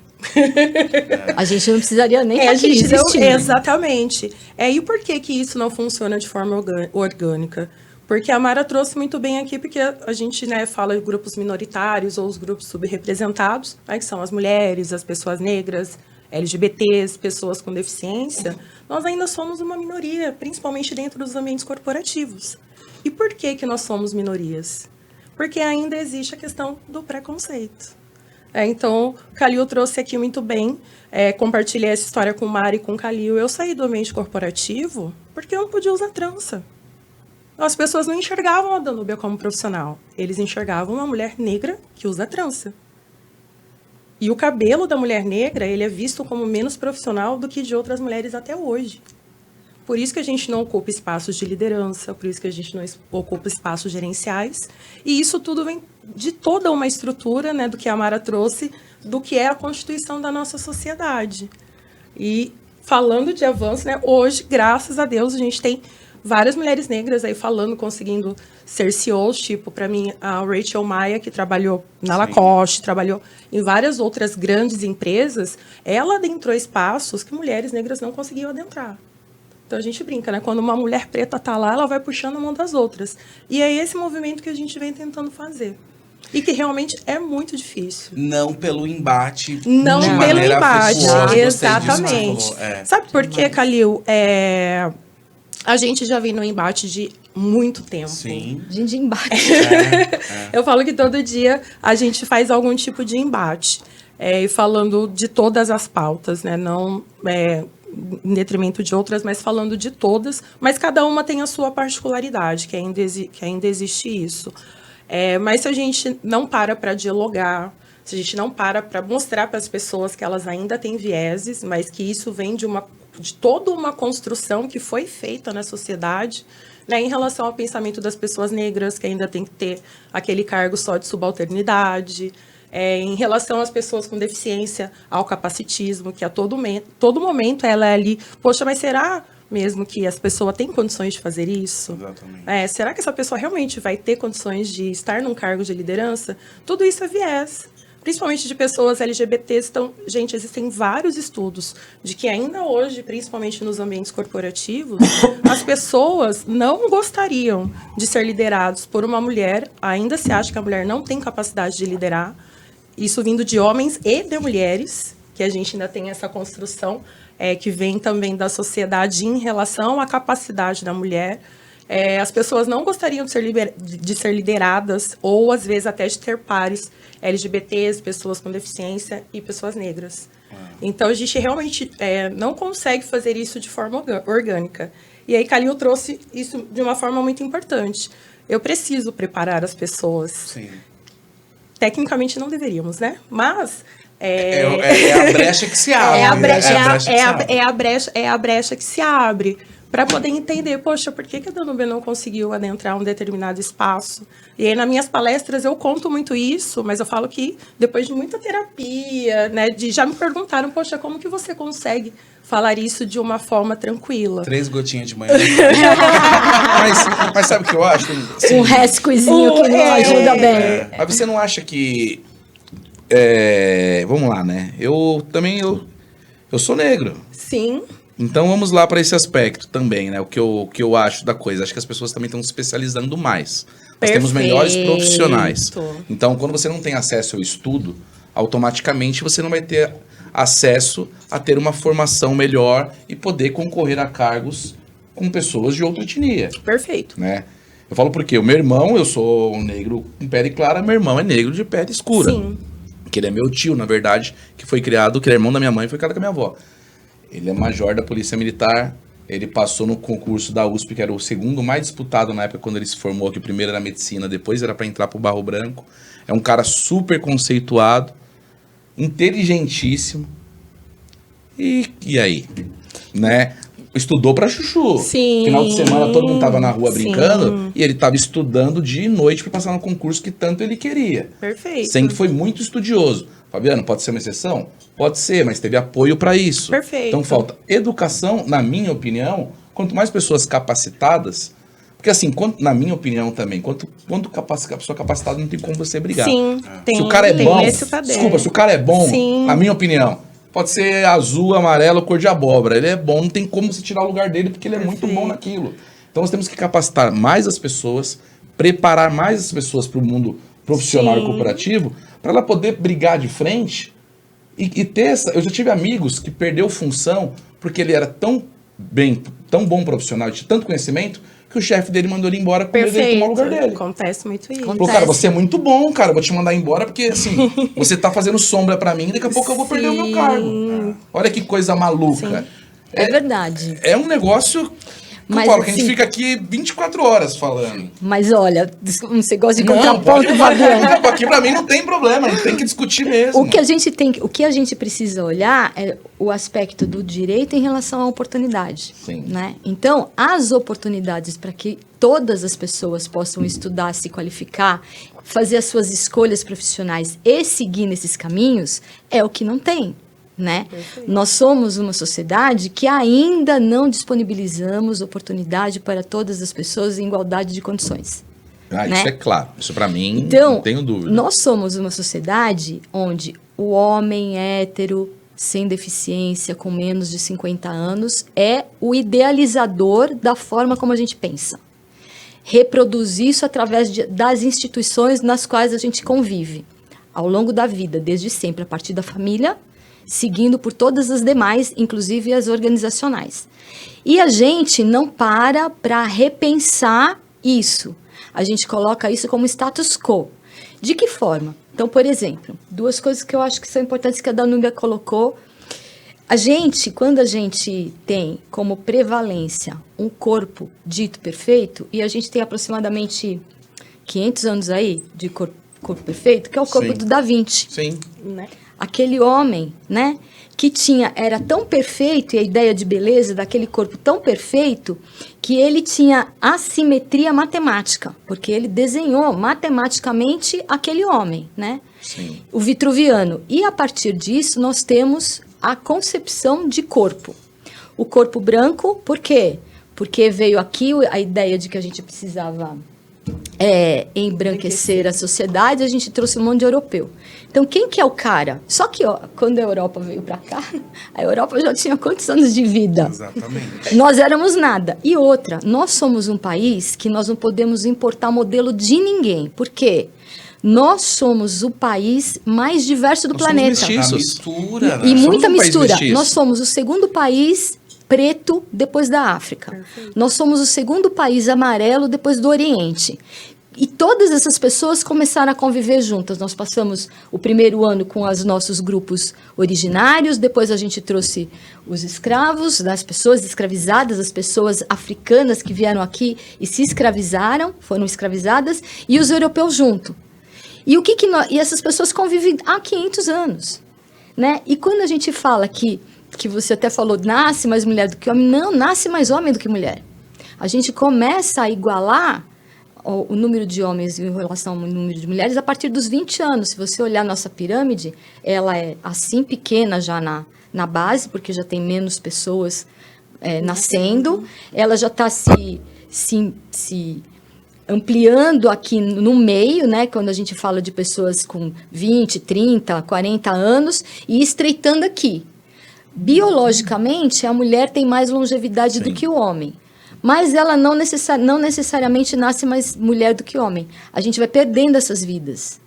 [SPEAKER 4] A gente não precisaria nem estar
[SPEAKER 3] a
[SPEAKER 4] aqui
[SPEAKER 3] gente não,
[SPEAKER 4] existindo.
[SPEAKER 3] exatamente. E por que que isso não funciona de forma orgânica? Porque a Mara trouxe muito bem aqui, porque a gente, né, fala de grupos minoritários ou os grupos subrepresentados, né, que são as mulheres, as pessoas negras, LGBTs, pessoas com deficiência. Nós ainda somos uma minoria, principalmente dentro dos ambientes corporativos. E por que que nós somos minorias? Porque ainda existe a questão do preconceito. Então, o Calil trouxe aqui muito bem, compartilhei essa história com o Mari e com o Calil. Eu saí do ambiente corporativo porque eu não podia usar trança. As pessoas não enxergavam a Danúbia como profissional. Eles enxergavam uma mulher negra que usa trança. E o cabelo da mulher negra, ele é visto como menos profissional do que de outras mulheres até hoje. Por isso que a gente não ocupa espaços de liderança, por isso que a gente não ocupa espaços gerenciais. E isso tudo vem de toda uma estrutura, né, do que a Mara trouxe, do que é a constituição da nossa sociedade. E falando de avanço, né, hoje, graças a Deus, a gente tem várias mulheres negras aí falando, conseguindo ser CEOs, tipo, para mim, a Rachel Maia, que trabalhou na Lacoste, trabalhou em várias outras grandes empresas, ela adentrou espaços que mulheres negras não conseguiam adentrar. Então, a gente brinca, né? Quando uma mulher preta está lá, ela vai puxando a mão das outras. E é esse movimento que a gente vem tentando fazer. E que realmente é muito difícil.
[SPEAKER 1] Não pelo embate.
[SPEAKER 3] Não
[SPEAKER 1] de
[SPEAKER 3] pelo
[SPEAKER 1] maneira
[SPEAKER 3] embate,
[SPEAKER 1] afetuosa. Gostei disso que você
[SPEAKER 3] exatamente.
[SPEAKER 1] falou.
[SPEAKER 3] Sabe por quê, Calil? A gente já vem no embate de muito tempo.
[SPEAKER 1] Sim.
[SPEAKER 4] A gente embate.
[SPEAKER 3] Eu falo que todo dia a gente faz algum tipo de embate. E falando de todas as pautas, né? Não em detrimento de outras, mas falando de todas. Mas cada uma tem a sua particularidade, que ainda existe isso. Mas se a gente não para dialogar, se a gente não para mostrar para as pessoas que elas ainda têm vieses, mas que isso vem de toda uma construção que foi feita na sociedade, né, em relação ao pensamento das pessoas negras, que ainda tem que ter aquele cargo só de subalternidade, em relação às pessoas com deficiência, ao capacitismo, que a todo momento ela é ali, poxa, mas será mesmo que as pessoas têm condições de fazer isso?
[SPEAKER 1] Exatamente.
[SPEAKER 3] Será que essa pessoa realmente vai ter condições de estar num cargo de liderança? Tudo isso é viés. Principalmente de pessoas LGBTs. Então, gente, existem vários estudos de que ainda hoje, principalmente nos ambientes corporativos, as pessoas não gostariam de ser liderados por uma mulher. Ainda se acha que a mulher não tem capacidade de liderar. Isso vindo de homens e de mulheres, que a gente ainda tem essa construção que vem também da sociedade em relação à capacidade da mulher. As pessoas não gostariam de ser lideradas ou, às vezes, até de ter pares LGBTs, pessoas com deficiência e pessoas negras. Então, a gente realmente não consegue fazer isso de forma orgânica. E aí Calil trouxe isso de uma forma muito importante. Eu preciso preparar as pessoas.
[SPEAKER 1] Sim.
[SPEAKER 3] Tecnicamente não deveríamos, né? Mas...
[SPEAKER 1] É a brecha que se abre.
[SPEAKER 3] É a brecha que se abre para poder entender, poxa, por que a Danúbia não conseguiu adentrar um determinado espaço? E aí, nas minhas palestras, eu conto muito isso, mas eu falo que depois de muita terapia, né, já me perguntaram, poxa, como que você consegue falar isso de uma forma tranquila?
[SPEAKER 1] 3 gotinhas de manhã.
[SPEAKER 2] Mas sabe o que eu acho? Assim,
[SPEAKER 4] Um rescoizinho que não ajuda bem.
[SPEAKER 2] Mas você não acha que... vamos lá, né? Eu sou negro.
[SPEAKER 3] Sim.
[SPEAKER 2] Então vamos lá para esse aspecto também, né? O que eu acho da coisa. Acho que as pessoas também estão se especializando mais. Nós temos melhores profissionais. Então, quando você não tem acesso ao estudo, automaticamente você não vai ter acesso a ter uma formação melhor e poder concorrer a cargos com pessoas de outra etnia.
[SPEAKER 3] Perfeito.
[SPEAKER 2] Né? Eu falo porque o meu irmão, eu sou um negro com pele clara, meu irmão é negro de pele escura.
[SPEAKER 3] Sim.
[SPEAKER 2] Que ele é meu tio, na verdade, que foi criado, que ele é irmão da minha mãe, foi criado com a minha avó. Ele é major da Polícia Militar, ele passou no concurso da USP, que era o segundo mais disputado na época quando ele se formou, que o primeiro era medicina, depois era para entrar pro Barro Branco. É um cara super conceituado, inteligentíssimo. E aí? Né? Estudou pra chuchu.
[SPEAKER 3] Sim.
[SPEAKER 2] Final de semana todo mundo tava na rua
[SPEAKER 3] Sim.
[SPEAKER 2] brincando e ele tava estudando dia e noite para passar no concurso que tanto ele queria.
[SPEAKER 3] Perfeito.
[SPEAKER 2] Sempre foi muito estudioso. Fabiano, pode ser uma exceção? Pode ser, mas teve apoio para isso.
[SPEAKER 3] Perfeito.
[SPEAKER 2] Então falta educação, na minha opinião, quanto mais pessoas capacitadas, porque assim, na minha opinião também, quanto a pessoa capacitada não tem como você brigar.
[SPEAKER 3] Sim, tem,
[SPEAKER 2] se o cara é
[SPEAKER 3] tem
[SPEAKER 2] bom,
[SPEAKER 3] esse padrão.
[SPEAKER 2] desculpa, se o cara é bom,
[SPEAKER 3] Sim.
[SPEAKER 2] na minha opinião, pode ser azul, amarelo, cor de abóbora, ele é bom, não tem como você tirar o lugar dele, porque ele é muito bom naquilo. Então nós temos que capacitar mais as pessoas, preparar mais as pessoas para o mundo profissional e corporativo, para ela poder brigar de frente e ter essa... Eu já tive amigos que perdeu função porque ele era tão bom profissional, tinha tanto conhecimento, que o chefe dele mandou ele embora com medo dele tomar o lugar dele.
[SPEAKER 3] Acontece muito isso.
[SPEAKER 2] Falou, cara, você é muito bom, cara, vou te mandar embora porque, assim, você tá fazendo sombra pra mim e daqui a pouco eu vou perder o meu cargo. Olha que coisa maluca.
[SPEAKER 4] É verdade.
[SPEAKER 2] É um negócio...
[SPEAKER 4] Mas,
[SPEAKER 2] eu falo que a gente
[SPEAKER 4] assim,
[SPEAKER 2] fica aqui 24 horas falando.
[SPEAKER 4] Mas olha, você gosta de
[SPEAKER 2] Não,
[SPEAKER 4] contraponto, Fabiano.
[SPEAKER 2] aqui pra mim não tem problema, a gente tem que discutir mesmo.
[SPEAKER 4] O que a gente precisa olhar é o aspecto do direito em relação à oportunidade.
[SPEAKER 2] Sim.
[SPEAKER 4] Né? Então, as oportunidades para que todas as pessoas possam estudar, se qualificar, fazer as suas escolhas profissionais e seguir nesses caminhos, é o que não tem. Né? Nós somos uma sociedade que ainda não disponibilizamos oportunidade para todas as pessoas em igualdade de condições.
[SPEAKER 2] Isso
[SPEAKER 4] né?
[SPEAKER 2] é claro, isso pra mim
[SPEAKER 4] Então,
[SPEAKER 2] não tenho dúvida.
[SPEAKER 4] Nós somos uma sociedade onde o homem hétero, sem deficiência, com menos de 50 anos, é o idealizador da forma como a gente pensa. Reproduzir isso através das instituições nas quais a gente convive, ao longo da vida, desde sempre, a partir da família, seguindo por todas as demais, inclusive as organizacionais. E a gente não para repensar isso. A gente coloca isso como status quo. De que forma? Então, por exemplo, 2 coisas que eu acho que são importantes que a Danúbia colocou. Quando a gente tem como prevalência um corpo dito perfeito, e a gente tem aproximadamente 500 anos aí de corpo perfeito, que é o corpo
[SPEAKER 2] Sim.
[SPEAKER 4] do Da Vinci.
[SPEAKER 2] Sim.
[SPEAKER 3] Né?
[SPEAKER 4] Aquele homem, né, que era tão perfeito, e a ideia de beleza daquele corpo tão perfeito, que ele tinha assimetria matemática, porque ele desenhou matematicamente aquele homem, né?
[SPEAKER 2] Sim.
[SPEAKER 4] O vitruviano. E a partir disso, nós temos a concepção de corpo. O corpo branco, por quê? Porque veio aqui a ideia de que a gente precisava embranquecer a sociedade, a gente trouxe um monte de europeu. Então, quem que é o cara? Só que, quando a Europa veio para cá, a Europa já tinha quantos anos de vida?
[SPEAKER 1] Exatamente.
[SPEAKER 4] Nós éramos nada. E outra, nós somos um país que nós não podemos importar modelo de ninguém. Por quê? Nós somos o país mais diverso do
[SPEAKER 2] Nós
[SPEAKER 4] planeta.
[SPEAKER 2] somos mestiços.
[SPEAKER 1] Mistura, né?
[SPEAKER 4] E
[SPEAKER 2] Somos
[SPEAKER 4] muita
[SPEAKER 2] um país
[SPEAKER 4] mistura.
[SPEAKER 2] mestiço.
[SPEAKER 4] Nós somos o segundo país preto depois da África. Nós somos o segundo país amarelo depois do Oriente. E todas essas pessoas começaram a conviver juntas. Nós passamos o primeiro ano com os nossos grupos originários, depois a gente trouxe os escravos, as pessoas escravizadas, as pessoas africanas que vieram aqui e se escravizaram, foram escravizadas, e os europeus junto. E, e essas pessoas convivem há 500 anos. Né? E quando a gente fala que você até falou, nasce mais mulher do que homem, não, nasce mais homem do que mulher. A gente começa a igualar o número de homens em relação ao número de mulheres a partir dos 20 anos. Se você olhar nossa pirâmide, ela é assim pequena já na base, porque já tem menos pessoas nascendo. Ela já está se ampliando aqui no meio, né, quando a gente fala de pessoas com 20, 30, 40 anos, e estreitando aqui. Biologicamente, a mulher tem mais longevidade do que o homem, mas ela não necessariamente nasce mais mulher do que homem. A gente vai perdendo essas vidas.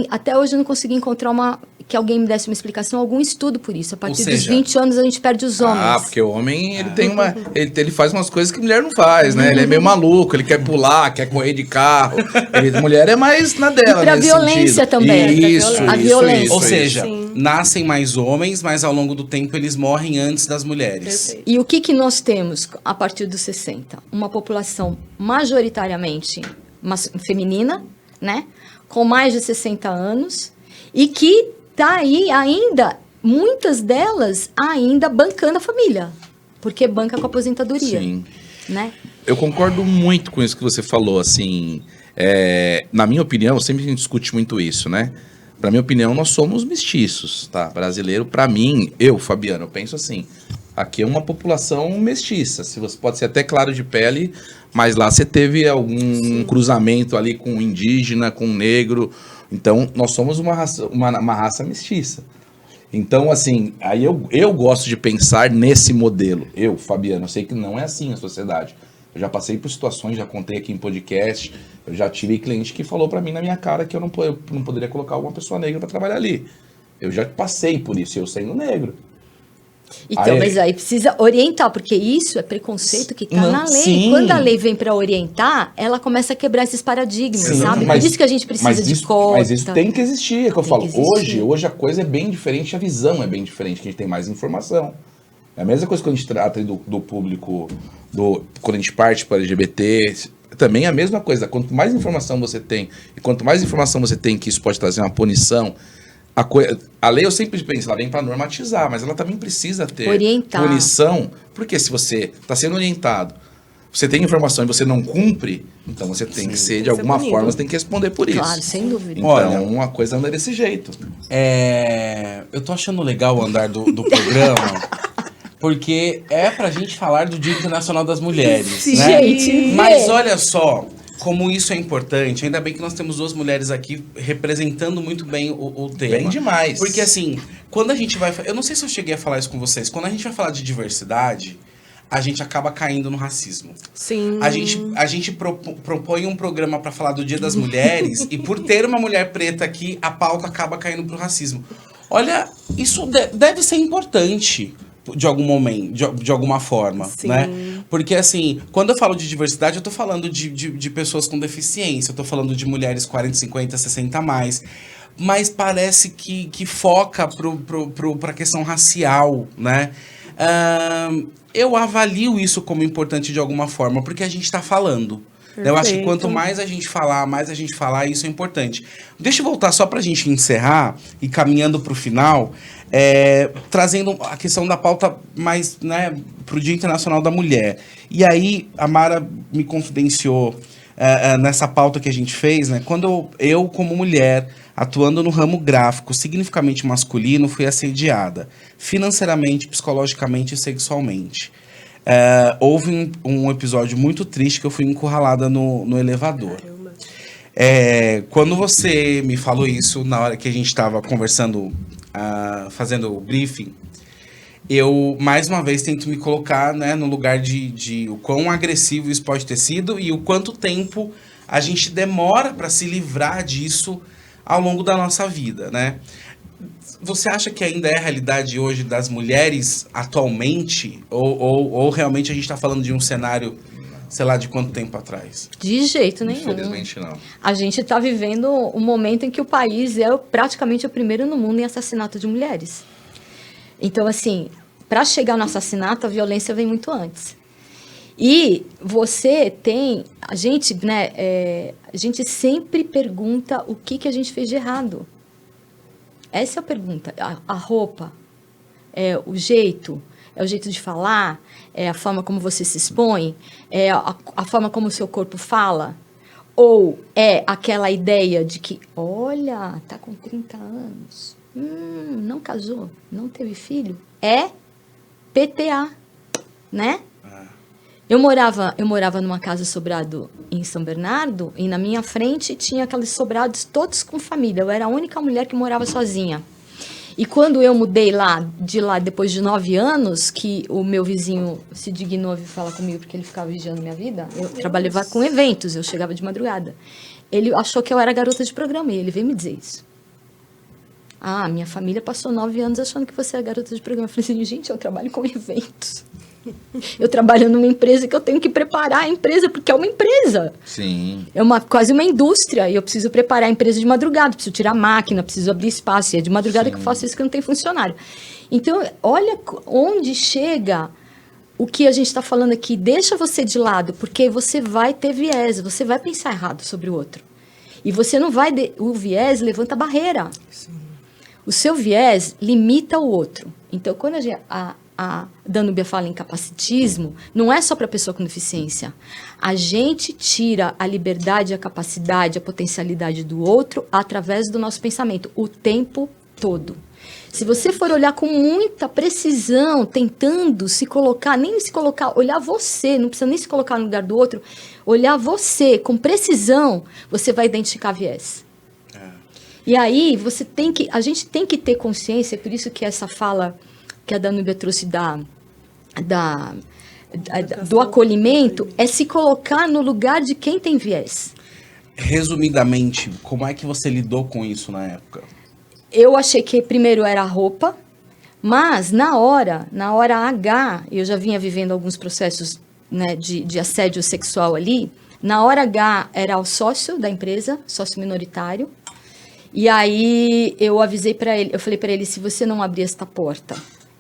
[SPEAKER 4] Até hoje eu não consegui encontrar que alguém me desse uma explicação, algum estudo por isso. A partir dos 20 anos a gente perde os homens.
[SPEAKER 2] Porque o homem, ele tem ele faz umas coisas que a mulher não faz, né? Ele é meio maluco, ele quer pular, quer correr de carro. A mulher é mais na dela,
[SPEAKER 4] e pra violência
[SPEAKER 2] sentido.
[SPEAKER 4] também.
[SPEAKER 2] Isso,
[SPEAKER 4] a violência.
[SPEAKER 1] Ou seja,
[SPEAKER 3] Sim.
[SPEAKER 1] nascem mais homens, mas ao longo do tempo eles morrem antes das mulheres.
[SPEAKER 3] Perfeito.
[SPEAKER 4] E o que nós temos a partir dos 60? Uma população majoritariamente feminina, né? Com mais de 60 anos, e que está aí ainda, muitas delas ainda bancando a família, porque banca com a aposentadoria.
[SPEAKER 2] Sim.
[SPEAKER 4] Né?
[SPEAKER 2] Eu concordo muito com isso que você falou, assim, na minha opinião, sempre a gente discute muito isso, né? Pra minha opinião, nós somos mestiços, tá? Brasileiro, pra mim, Fabiano, eu penso assim, aqui é uma população mestiça, se você pode ser até claro de pele, mas lá você teve algum cruzamento ali com indígena, com negro, então nós somos uma raça mestiça. Então, assim, aí eu gosto de pensar nesse modelo. Fabiano, eu sei que não é assim a sociedade. Eu já passei por situações, já contei aqui em podcast, eu já tive cliente que falou pra mim na minha cara que eu não poderia colocar uma pessoa negra pra trabalhar ali. Eu já passei por isso, eu sendo negro.
[SPEAKER 4] Então, mas aí precisa orientar, porque isso é preconceito que está na lei.
[SPEAKER 2] Sim.
[SPEAKER 4] Quando a lei vem para orientar, ela começa a quebrar esses paradigmas,
[SPEAKER 2] Sim,
[SPEAKER 4] sabe?
[SPEAKER 2] mas-
[SPEAKER 4] Por isso que a gente precisa de cota.
[SPEAKER 2] Mas isso tem que existir, é que eu
[SPEAKER 4] Tem
[SPEAKER 2] falo.
[SPEAKER 4] que existir.
[SPEAKER 2] Hoje a coisa é bem diferente, a visão é bem diferente, que a gente tem mais informação. É a mesma coisa que a gente trata do público, quando a gente parte para LGBT, também é a mesma coisa. Quanto mais informação você tem, e quanto mais informação você tem que isso pode trazer uma punição, a lei eu sempre penso, ela vem para normatizar, mas ela também precisa ter
[SPEAKER 4] Orientar.
[SPEAKER 2] punição, porque se você está sendo orientado, você tem informação e você não cumpre, então você tem que ser, de
[SPEAKER 3] tem que ser
[SPEAKER 2] alguma
[SPEAKER 3] punido.
[SPEAKER 2] forma, você tem que responder por isso.
[SPEAKER 4] Claro, sem dúvida.
[SPEAKER 2] Então,
[SPEAKER 1] Olha,
[SPEAKER 2] uma coisa anda desse jeito.
[SPEAKER 1] Eu tô achando legal o andar do programa, porque é pra gente falar do Dia Internacional das Mulheres, né?
[SPEAKER 4] Gente,
[SPEAKER 1] Mas olha só como isso é importante. Ainda bem que nós temos duas mulheres aqui representando muito bem o tema.
[SPEAKER 2] Bem demais.
[SPEAKER 1] Porque assim, quando a gente vai... Eu não sei se eu cheguei a falar isso com vocês. Quando a gente vai falar de diversidade, a gente acaba caindo no racismo.
[SPEAKER 3] Sim.
[SPEAKER 1] A gente propõe um programa para falar do Dia das Mulheres e por ter uma mulher preta aqui, a pauta acaba caindo pro racismo. Olha, isso deve ser importante de algum momento, de alguma forma,
[SPEAKER 3] Sim.
[SPEAKER 1] né? Porque, assim, quando eu falo de diversidade, eu tô falando de pessoas com deficiência, eu tô falando de mulheres 40, 50, 60 a mais. Mas parece que foca pra questão racial, né? Eu avalio isso como importante de alguma forma, porque a gente tá falando. Eu acho que
[SPEAKER 3] Perfeito.
[SPEAKER 1] quanto mais a gente falar, isso é importante. Deixa eu voltar só pra gente encerrar e caminhando pro final, trazendo a questão da pauta mais, né, pro Dia Internacional da Mulher. E aí, a Mara me confidenciou nessa pauta que a gente fez, né? Quando eu como mulher, atuando no ramo gráfico significativamente masculino, fui assediada financeiramente, psicologicamente e sexualmente. Houve um episódio muito triste que eu fui encurralada no elevador.
[SPEAKER 3] Caramba.
[SPEAKER 1] Quando você me falou isso, na hora que a gente estava conversando, fazendo o briefing, eu, mais uma vez, tento me colocar, né, no lugar de o quão agressivo isso pode ter sido e o quanto tempo a gente demora para se livrar disso ao longo da nossa vida, né? Você acha que ainda é a realidade hoje das mulheres atualmente? Ou realmente a gente está falando de um cenário sei lá, de quanto tempo atrás?
[SPEAKER 4] De jeito nenhum.
[SPEAKER 2] Infelizmente não.
[SPEAKER 4] A gente está vivendo um momento em que o país é praticamente o primeiro no mundo em assassinato de mulheres. Então, assim, para chegar no assassinato, a violência vem muito antes. E você tem... A gente, né, a gente sempre pergunta o que a gente fez de errado. Essa é a pergunta. A roupa, é o jeito de falar, é a forma como você se expõe, é a forma como o seu corpo fala, ou é aquela ideia de que, olha, tá com 30 anos, não casou, não teve filho, é PTA, né? Eu morava numa casa sobrado em São Bernardo e na minha frente tinha aqueles sobrados todos com família. Eu era a única mulher que morava sozinha. E quando eu mudei de lá depois de 9 anos, que o meu vizinho se dignou a vir falar comigo porque ele ficava vigiando minha vida, eu trabalhava com eventos, eu chegava de madrugada. Ele achou que eu era garota de programa e ele veio me dizer isso. Ah, minha família passou 9 anos achando que você é garota de programa. Eu falei assim, gente, eu trabalho com eventos. Eu trabalho numa empresa que eu tenho que preparar a empresa, porque é uma empresa.
[SPEAKER 2] Sim.
[SPEAKER 4] É quase uma indústria, e eu preciso preparar a empresa de madrugada, preciso tirar máquina, preciso abrir espaço, e é de madrugada que eu faço isso, que não tem funcionário. Então, olha onde chega o que a gente está falando aqui. Deixa você de lado, porque você vai ter viés, você vai pensar errado sobre o outro. E você não vai... O viés levanta barreira. Sim. O seu viés limita o outro. Então, quando a Danúbia fala em capacitismo, não é só para pessoa com deficiência. A gente tira a liberdade, a capacidade, a potencialidade do outro através do nosso pensamento, o tempo todo. Se você for olhar com muita precisão, tentando se colocar, olhar você, não precisa nem se colocar no lugar do outro, olhar você com precisão, você vai identificar viés. E aí, a gente tem que ter consciência, por isso que essa fala que a Danúbia trouxe do acolhimento, é se colocar no lugar de quem tem viés.
[SPEAKER 1] Resumidamente, como é que você lidou com isso na época?
[SPEAKER 4] Eu achei que primeiro era a roupa, mas na hora H, eu já vinha vivendo alguns processos, né, de assédio sexual ali, na hora H era o sócio da empresa, sócio minoritário, e aí eu avisei para ele, eu falei para ele, se você não abrir esta porta,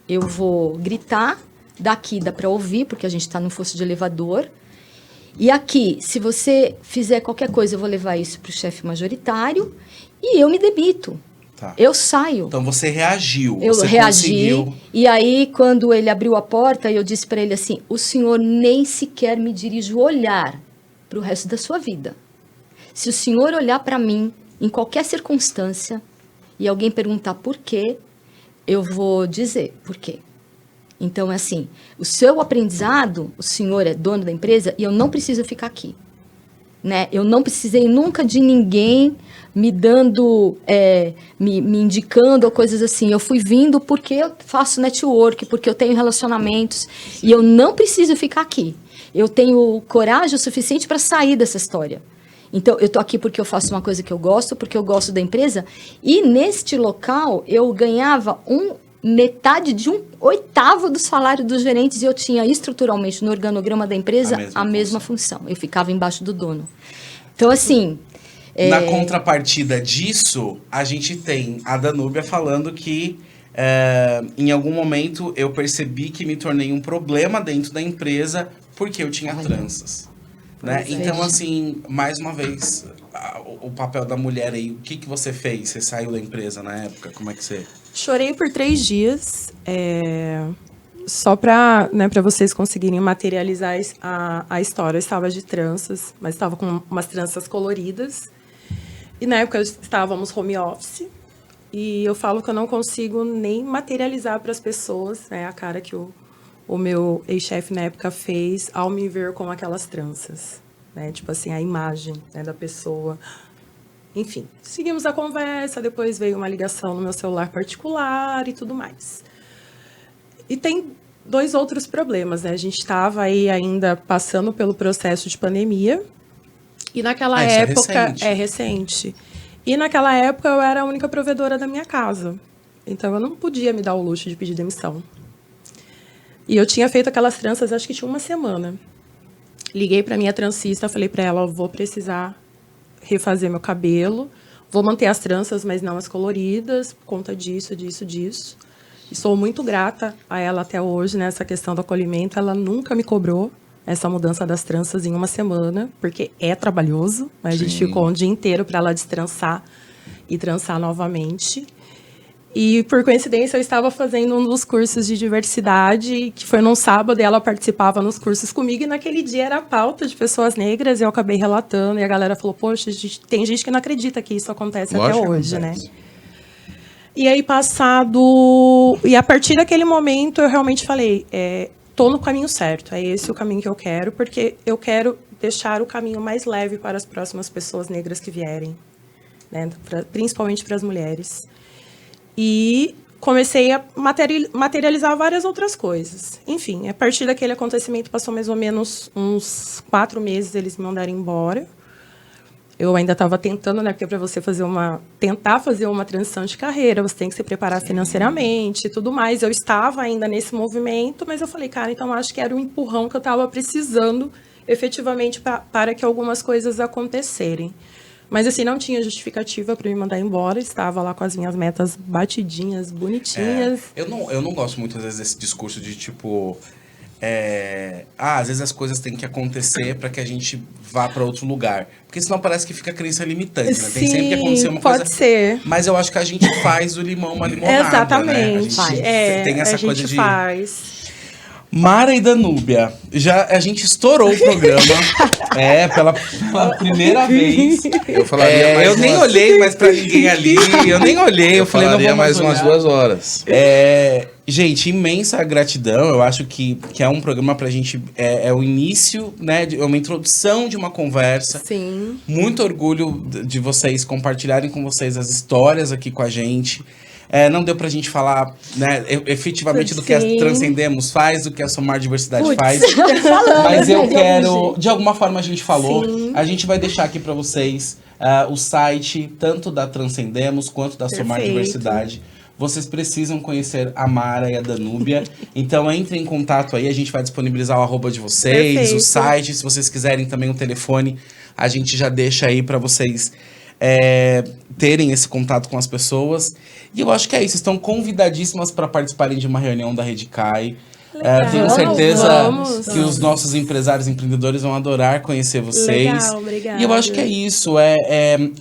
[SPEAKER 4] eu vou gritar, daqui dá para ouvir, porque a gente está num fosso de elevador. E aqui, se você fizer qualquer coisa, eu vou levar isso para o chefe majoritário e eu me demito.
[SPEAKER 1] Tá.
[SPEAKER 4] Eu saio.
[SPEAKER 1] Então você reagiu.
[SPEAKER 4] Você reagi. E aí, quando ele abriu a porta, eu disse para ele assim, o senhor nem sequer me dirige o olhar para o resto da sua vida. Se o senhor olhar para mim, em qualquer circunstância, e alguém perguntar por quê, eu vou dizer por quê. Então, é assim, o seu aprendizado, o senhor é dono da empresa e eu não preciso ficar aqui. Né? Eu não precisei nunca de ninguém me dando, me indicando ou coisas assim. Eu fui vindo porque eu faço network, porque eu tenho relacionamentos e eu não preciso ficar aqui. Eu tenho coragem o suficiente para sair dessa história. Então, eu estou aqui porque eu faço uma coisa que eu gosto, porque eu gosto da empresa. E neste local, eu ganhava metade de 1/8 do salário dos gerentes e eu tinha estruturalmente no organograma da empresa a mesma função. Eu ficava embaixo do dono. Então, assim...
[SPEAKER 1] Na contrapartida disso, a gente tem a Danúbia falando que em algum momento eu percebi que me tornei um problema dentro da empresa porque eu tinha tranças. Né? Então, assim, mais uma vez, o papel da mulher aí, o que você fez? Você saiu da empresa na época? Como é que você...
[SPEAKER 3] Chorei por 3 dias, só para vocês conseguirem materializar a história. Eu estava de tranças, mas estava com umas tranças coloridas. E na época estávamos home office. E eu falo que eu não consigo nem materializar para as pessoas, né, a cara que o meu ex-chefe na época fez ao me ver com aquelas tranças, né? Tipo assim, a imagem, né, da pessoa. Enfim, seguimos a conversa, depois veio uma ligação no meu celular particular e tudo mais. E tem 2 outros problemas, né? A gente estava aí ainda passando pelo processo de pandemia e naquela época... É recente. E naquela época eu era a única provedora da minha casa. Então eu não podia me dar o luxo de pedir demissão. E eu tinha feito aquelas tranças, acho que tinha uma semana. Liguei para minha transista, falei para ela, vou precisar refazer meu cabelo, vou manter as tranças, mas não as coloridas, por conta disso. E sou muito grata a ela até hoje nessa questão do acolhimento. Ela nunca me cobrou essa mudança das tranças em uma semana, porque é trabalhoso. A gente ficou um dia inteiro para ela destrançar e trançar novamente. E, por coincidência, eu estava fazendo um dos cursos de diversidade, que foi num sábado, e ela participava nos cursos comigo, e naquele dia era a pauta de pessoas negras, e eu acabei relatando, e a galera falou, poxa, tem gente que não acredita que isso acontece até hoje, né? E aí, e a partir daquele momento, eu realmente falei, tô no caminho certo, é esse o caminho que eu quero, porque eu quero deixar o caminho mais leve para as próximas pessoas negras que vierem, né? Principalmente para as mulheres. E comecei a materializar várias outras coisas. Enfim, a partir daquele acontecimento, passou mais ou menos uns 4 meses, eles me mandaram embora. Eu ainda estava tentando, né? Porque para você tentar fazer uma transição de carreira, você tem que se preparar financeiramente e tudo mais. Eu estava ainda nesse movimento, mas eu falei, cara, então acho que era um empurrão que eu estava precisando efetivamente para que algumas coisas acontecerem. Mas, assim, não tinha justificativa para me mandar embora. Estava lá com as minhas metas batidinhas, bonitinhas.
[SPEAKER 1] Eu não gosto muito, às vezes, desse discurso de, tipo... às vezes as coisas têm que acontecer para que a gente vá para outro lugar. Porque senão parece que fica crença limitante, né? Tem sempre que acontecer uma coisa...
[SPEAKER 3] pode ser.
[SPEAKER 1] Mas eu acho que a gente faz do limão uma limonada,
[SPEAKER 3] Exatamente.
[SPEAKER 1] Né? Tem essa coisa de...
[SPEAKER 3] faz.
[SPEAKER 1] Mara e Danúbia, a gente estourou o programa, pela primeira vez.
[SPEAKER 2] Eu falaria mais
[SPEAKER 1] eu nem olhei mais pra ninguém ali, eu falei, não vamos
[SPEAKER 2] mais umas 2 horas.
[SPEAKER 1] Gente, imensa gratidão, eu acho que é um programa pra gente, é o início, né, é uma introdução de uma conversa.
[SPEAKER 3] Sim.
[SPEAKER 1] Muito orgulho de vocês compartilharem com vocês as histórias aqui com a gente. Não deu pra gente falar, né, efetivamente do que a Transcendemos faz, do que a Somar Diversidade faz. Mas eu quero... De alguma forma a gente falou. Sim. A gente vai deixar aqui pra vocês o site, tanto da Transcendemos quanto da Somar Diversidade. Vocês precisam conhecer a Mara e a Danúbia. Então, entrem em contato aí. A gente vai disponibilizar o arroba de vocês, o site. Se vocês quiserem também o telefone, a gente já deixa aí pra vocês... terem esse contato com as pessoas. E eu acho que é isso. Estão convidadíssimas para participarem de uma reunião da Redicai. Tenho certeza que os nossos empresários e empreendedores vão adorar conhecer vocês.
[SPEAKER 3] Legal, obrigada.
[SPEAKER 1] E eu acho que é isso.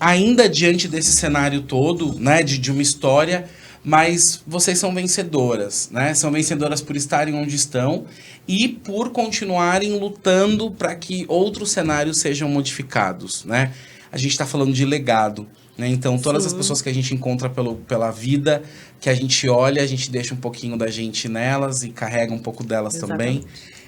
[SPEAKER 1] Ainda diante desse cenário todo, né, de uma história, mas vocês são vencedoras, né? São vencedoras por estarem onde estão e por continuarem lutando para que outros cenários sejam modificados, né? A gente está falando de legado, né? Então, todas as pessoas que a gente encontra pela vida, que a gente olha, a gente deixa um pouquinho da gente nelas e carrega um pouco delas também.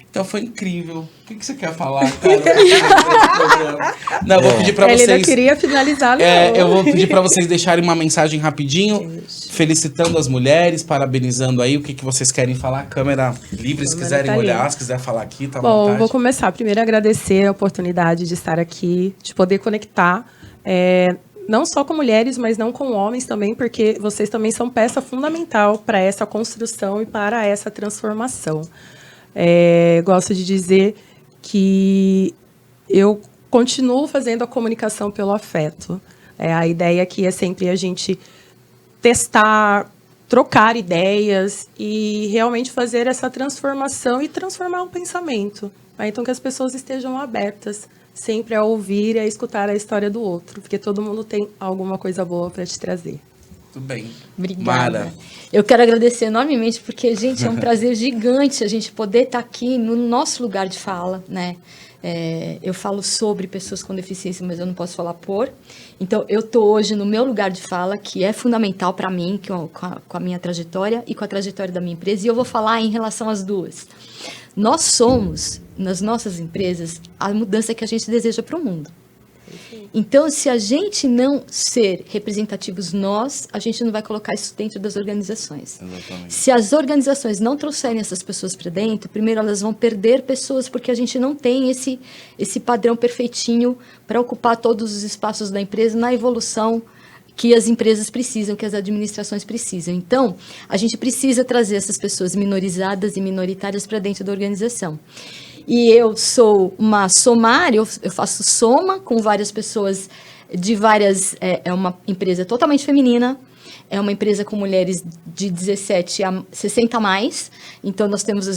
[SPEAKER 1] Então, foi incrível. O que você quer falar, cara? Não, eu vou pedir para vocês...
[SPEAKER 3] Ele não queria finalizar, não.
[SPEAKER 1] Eu vou pedir para vocês deixarem uma mensagem rapidinho, felicitando as mulheres, parabenizando aí. O que vocês querem falar? Câmera livre, se quiserem olhar, se quiser falar aqui, tá à vontade.
[SPEAKER 3] Bom, vou começar. Primeiro, agradecer a oportunidade de estar aqui, de poder conectar, não só com mulheres, mas não com homens também, porque vocês também são peça fundamental para essa construção e para essa transformação. Gosto de dizer que eu continuo fazendo a comunicação pelo afeto. A ideia aqui é sempre a gente testar, trocar ideias e realmente fazer essa transformação e transformar um pensamento. Então, que as pessoas estejam abertas sempre a ouvir e a escutar a história do outro, porque todo mundo tem alguma coisa boa para te trazer.
[SPEAKER 1] Tudo bem.
[SPEAKER 4] Obrigada.
[SPEAKER 1] Mara.
[SPEAKER 4] Eu quero agradecer enormemente, porque, gente, é um prazer gigante a gente poder estar aqui no nosso lugar de fala, né? Eu falo sobre pessoas com deficiência, mas eu não posso falar por. Então, eu estou hoje no meu lugar de fala, que é fundamental para mim, com a minha trajetória e com a trajetória da minha empresa, e eu vou falar em relação às duas. Nós somos, nas nossas empresas, a mudança que a gente deseja para o mundo. Então, se a gente não ser representativos a gente não vai colocar isso dentro das organizações.
[SPEAKER 1] Exatamente.
[SPEAKER 4] Se as organizações não trouxerem essas pessoas para dentro, primeiro elas vão perder pessoas, porque a gente não tem esse padrão perfeitinho para ocupar todos os espaços da empresa na evolução que as empresas precisam, que as administrações precisam. Então, a gente precisa trazer essas pessoas minorizadas e minoritárias para dentro da organização. E eu sou uma somária, eu faço soma com várias pessoas de várias... É uma empresa totalmente feminina, é uma empresa com mulheres de 17 a 60 a mais, então nós temos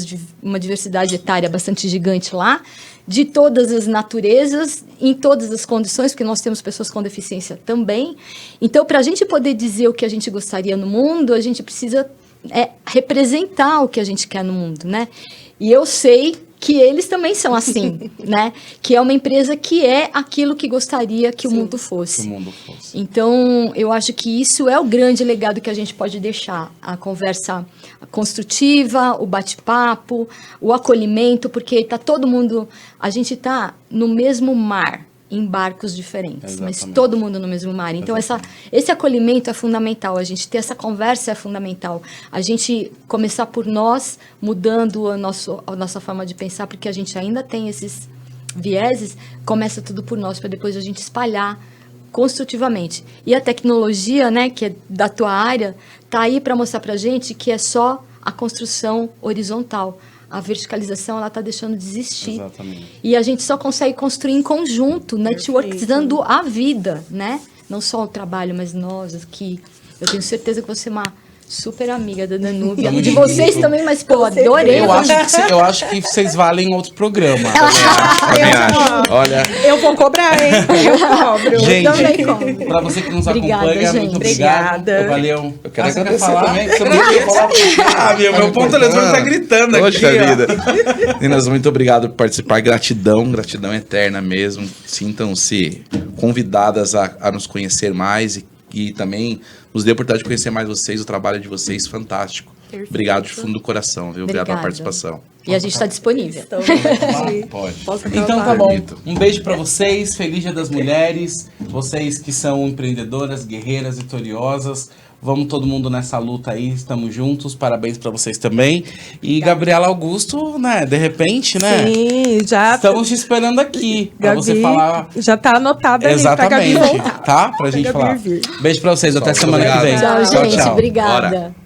[SPEAKER 4] uma diversidade etária bastante gigante lá, de todas as naturezas, em todas as condições, porque nós temos pessoas com deficiência também. Então, para a gente poder dizer o que a gente gostaria no mundo, a gente precisa representar o que a gente quer no mundo, né? E eu sei que eles também são assim, né? Que é uma empresa que é aquilo que gostaria que o mundo fosse.
[SPEAKER 1] Que o mundo fosse.
[SPEAKER 4] Então, eu acho que isso é o grande legado que a gente pode deixar. A conversa construtiva, o bate-papo, o acolhimento, porque está todo mundo... A gente está no mesmo mar, em barcos diferentes,
[SPEAKER 1] Exatamente.
[SPEAKER 4] mas todo mundo no mesmo mar. Então, esse acolhimento é fundamental, a gente ter essa conversa é fundamental. A gente começar por nós, mudando a nossa forma de pensar, porque a gente ainda tem esses vieses, começa tudo por nós, para depois a gente espalhar construtivamente. E a tecnologia, né, que é da tua área, tá aí para mostrar para a gente que é só a construção horizontal. A verticalização, ela está deixando de existir.
[SPEAKER 1] Exatamente.
[SPEAKER 4] E a gente só consegue construir em conjunto, networkizando a vida, né? Não só o trabalho, mas nós aqui. Eu tenho certeza que você é uma super amiga da Danúbia.
[SPEAKER 1] Tamo
[SPEAKER 4] De
[SPEAKER 1] junto.
[SPEAKER 4] vocês também, mas, pô, adorei.
[SPEAKER 1] Eu acho que vocês valem outro programa.
[SPEAKER 2] Também acho. Olha,
[SPEAKER 3] Eu vou cobrar, hein? Eu cobro.
[SPEAKER 1] Gente,
[SPEAKER 4] também cobro.
[SPEAKER 1] pra você que nos
[SPEAKER 4] Obrigada,
[SPEAKER 1] acompanha,
[SPEAKER 4] gente.
[SPEAKER 1] muito obrigado.
[SPEAKER 3] Obrigada.
[SPEAKER 1] Valeu.
[SPEAKER 2] eu quero
[SPEAKER 1] Você quer
[SPEAKER 2] agradecer
[SPEAKER 1] falar?
[SPEAKER 2] também. Você não quer falar?
[SPEAKER 1] Meu ponto telefone tá gritando aqui.
[SPEAKER 2] Poxa
[SPEAKER 1] ó.
[SPEAKER 2] vida. Meninas, muito obrigado por participar. Gratidão eterna mesmo. Sintam-se convidadas a nos conhecer mais e também nos dê a oportunidade de conhecer mais vocês, o trabalho de vocês, fantástico.
[SPEAKER 3] Perfeito.
[SPEAKER 2] Obrigado de fundo do coração, viu? Obrigado pela
[SPEAKER 4] Obrigada.
[SPEAKER 2] participação.
[SPEAKER 4] E a gente está disponível.
[SPEAKER 3] Então,
[SPEAKER 2] Pode.
[SPEAKER 3] posso
[SPEAKER 1] Então tá
[SPEAKER 3] falar?
[SPEAKER 1] bom.
[SPEAKER 2] Permito.
[SPEAKER 1] Um beijo pra vocês. Feliz Dia das Mulheres. Vocês que são empreendedoras, guerreiras, vitoriosas. Vamos todo mundo nessa luta aí. Estamos juntos. Parabéns pra vocês também. E Gabriela Augusto, né? De repente, né?
[SPEAKER 3] Sim, já.
[SPEAKER 1] Estamos te esperando aqui. Pra
[SPEAKER 3] Gabi,
[SPEAKER 1] você falar.
[SPEAKER 3] já tá anotada ali pra Gabi
[SPEAKER 1] Exatamente.
[SPEAKER 3] voltar.
[SPEAKER 1] Tá? Pra gente
[SPEAKER 3] Gabi
[SPEAKER 1] falar.
[SPEAKER 3] vir.
[SPEAKER 1] Beijo pra vocês. Até
[SPEAKER 2] Muito
[SPEAKER 1] semana que
[SPEAKER 2] obrigado.
[SPEAKER 1] vem.
[SPEAKER 4] Tchau, gente.
[SPEAKER 1] Tchau.
[SPEAKER 4] Obrigada.
[SPEAKER 2] Bora.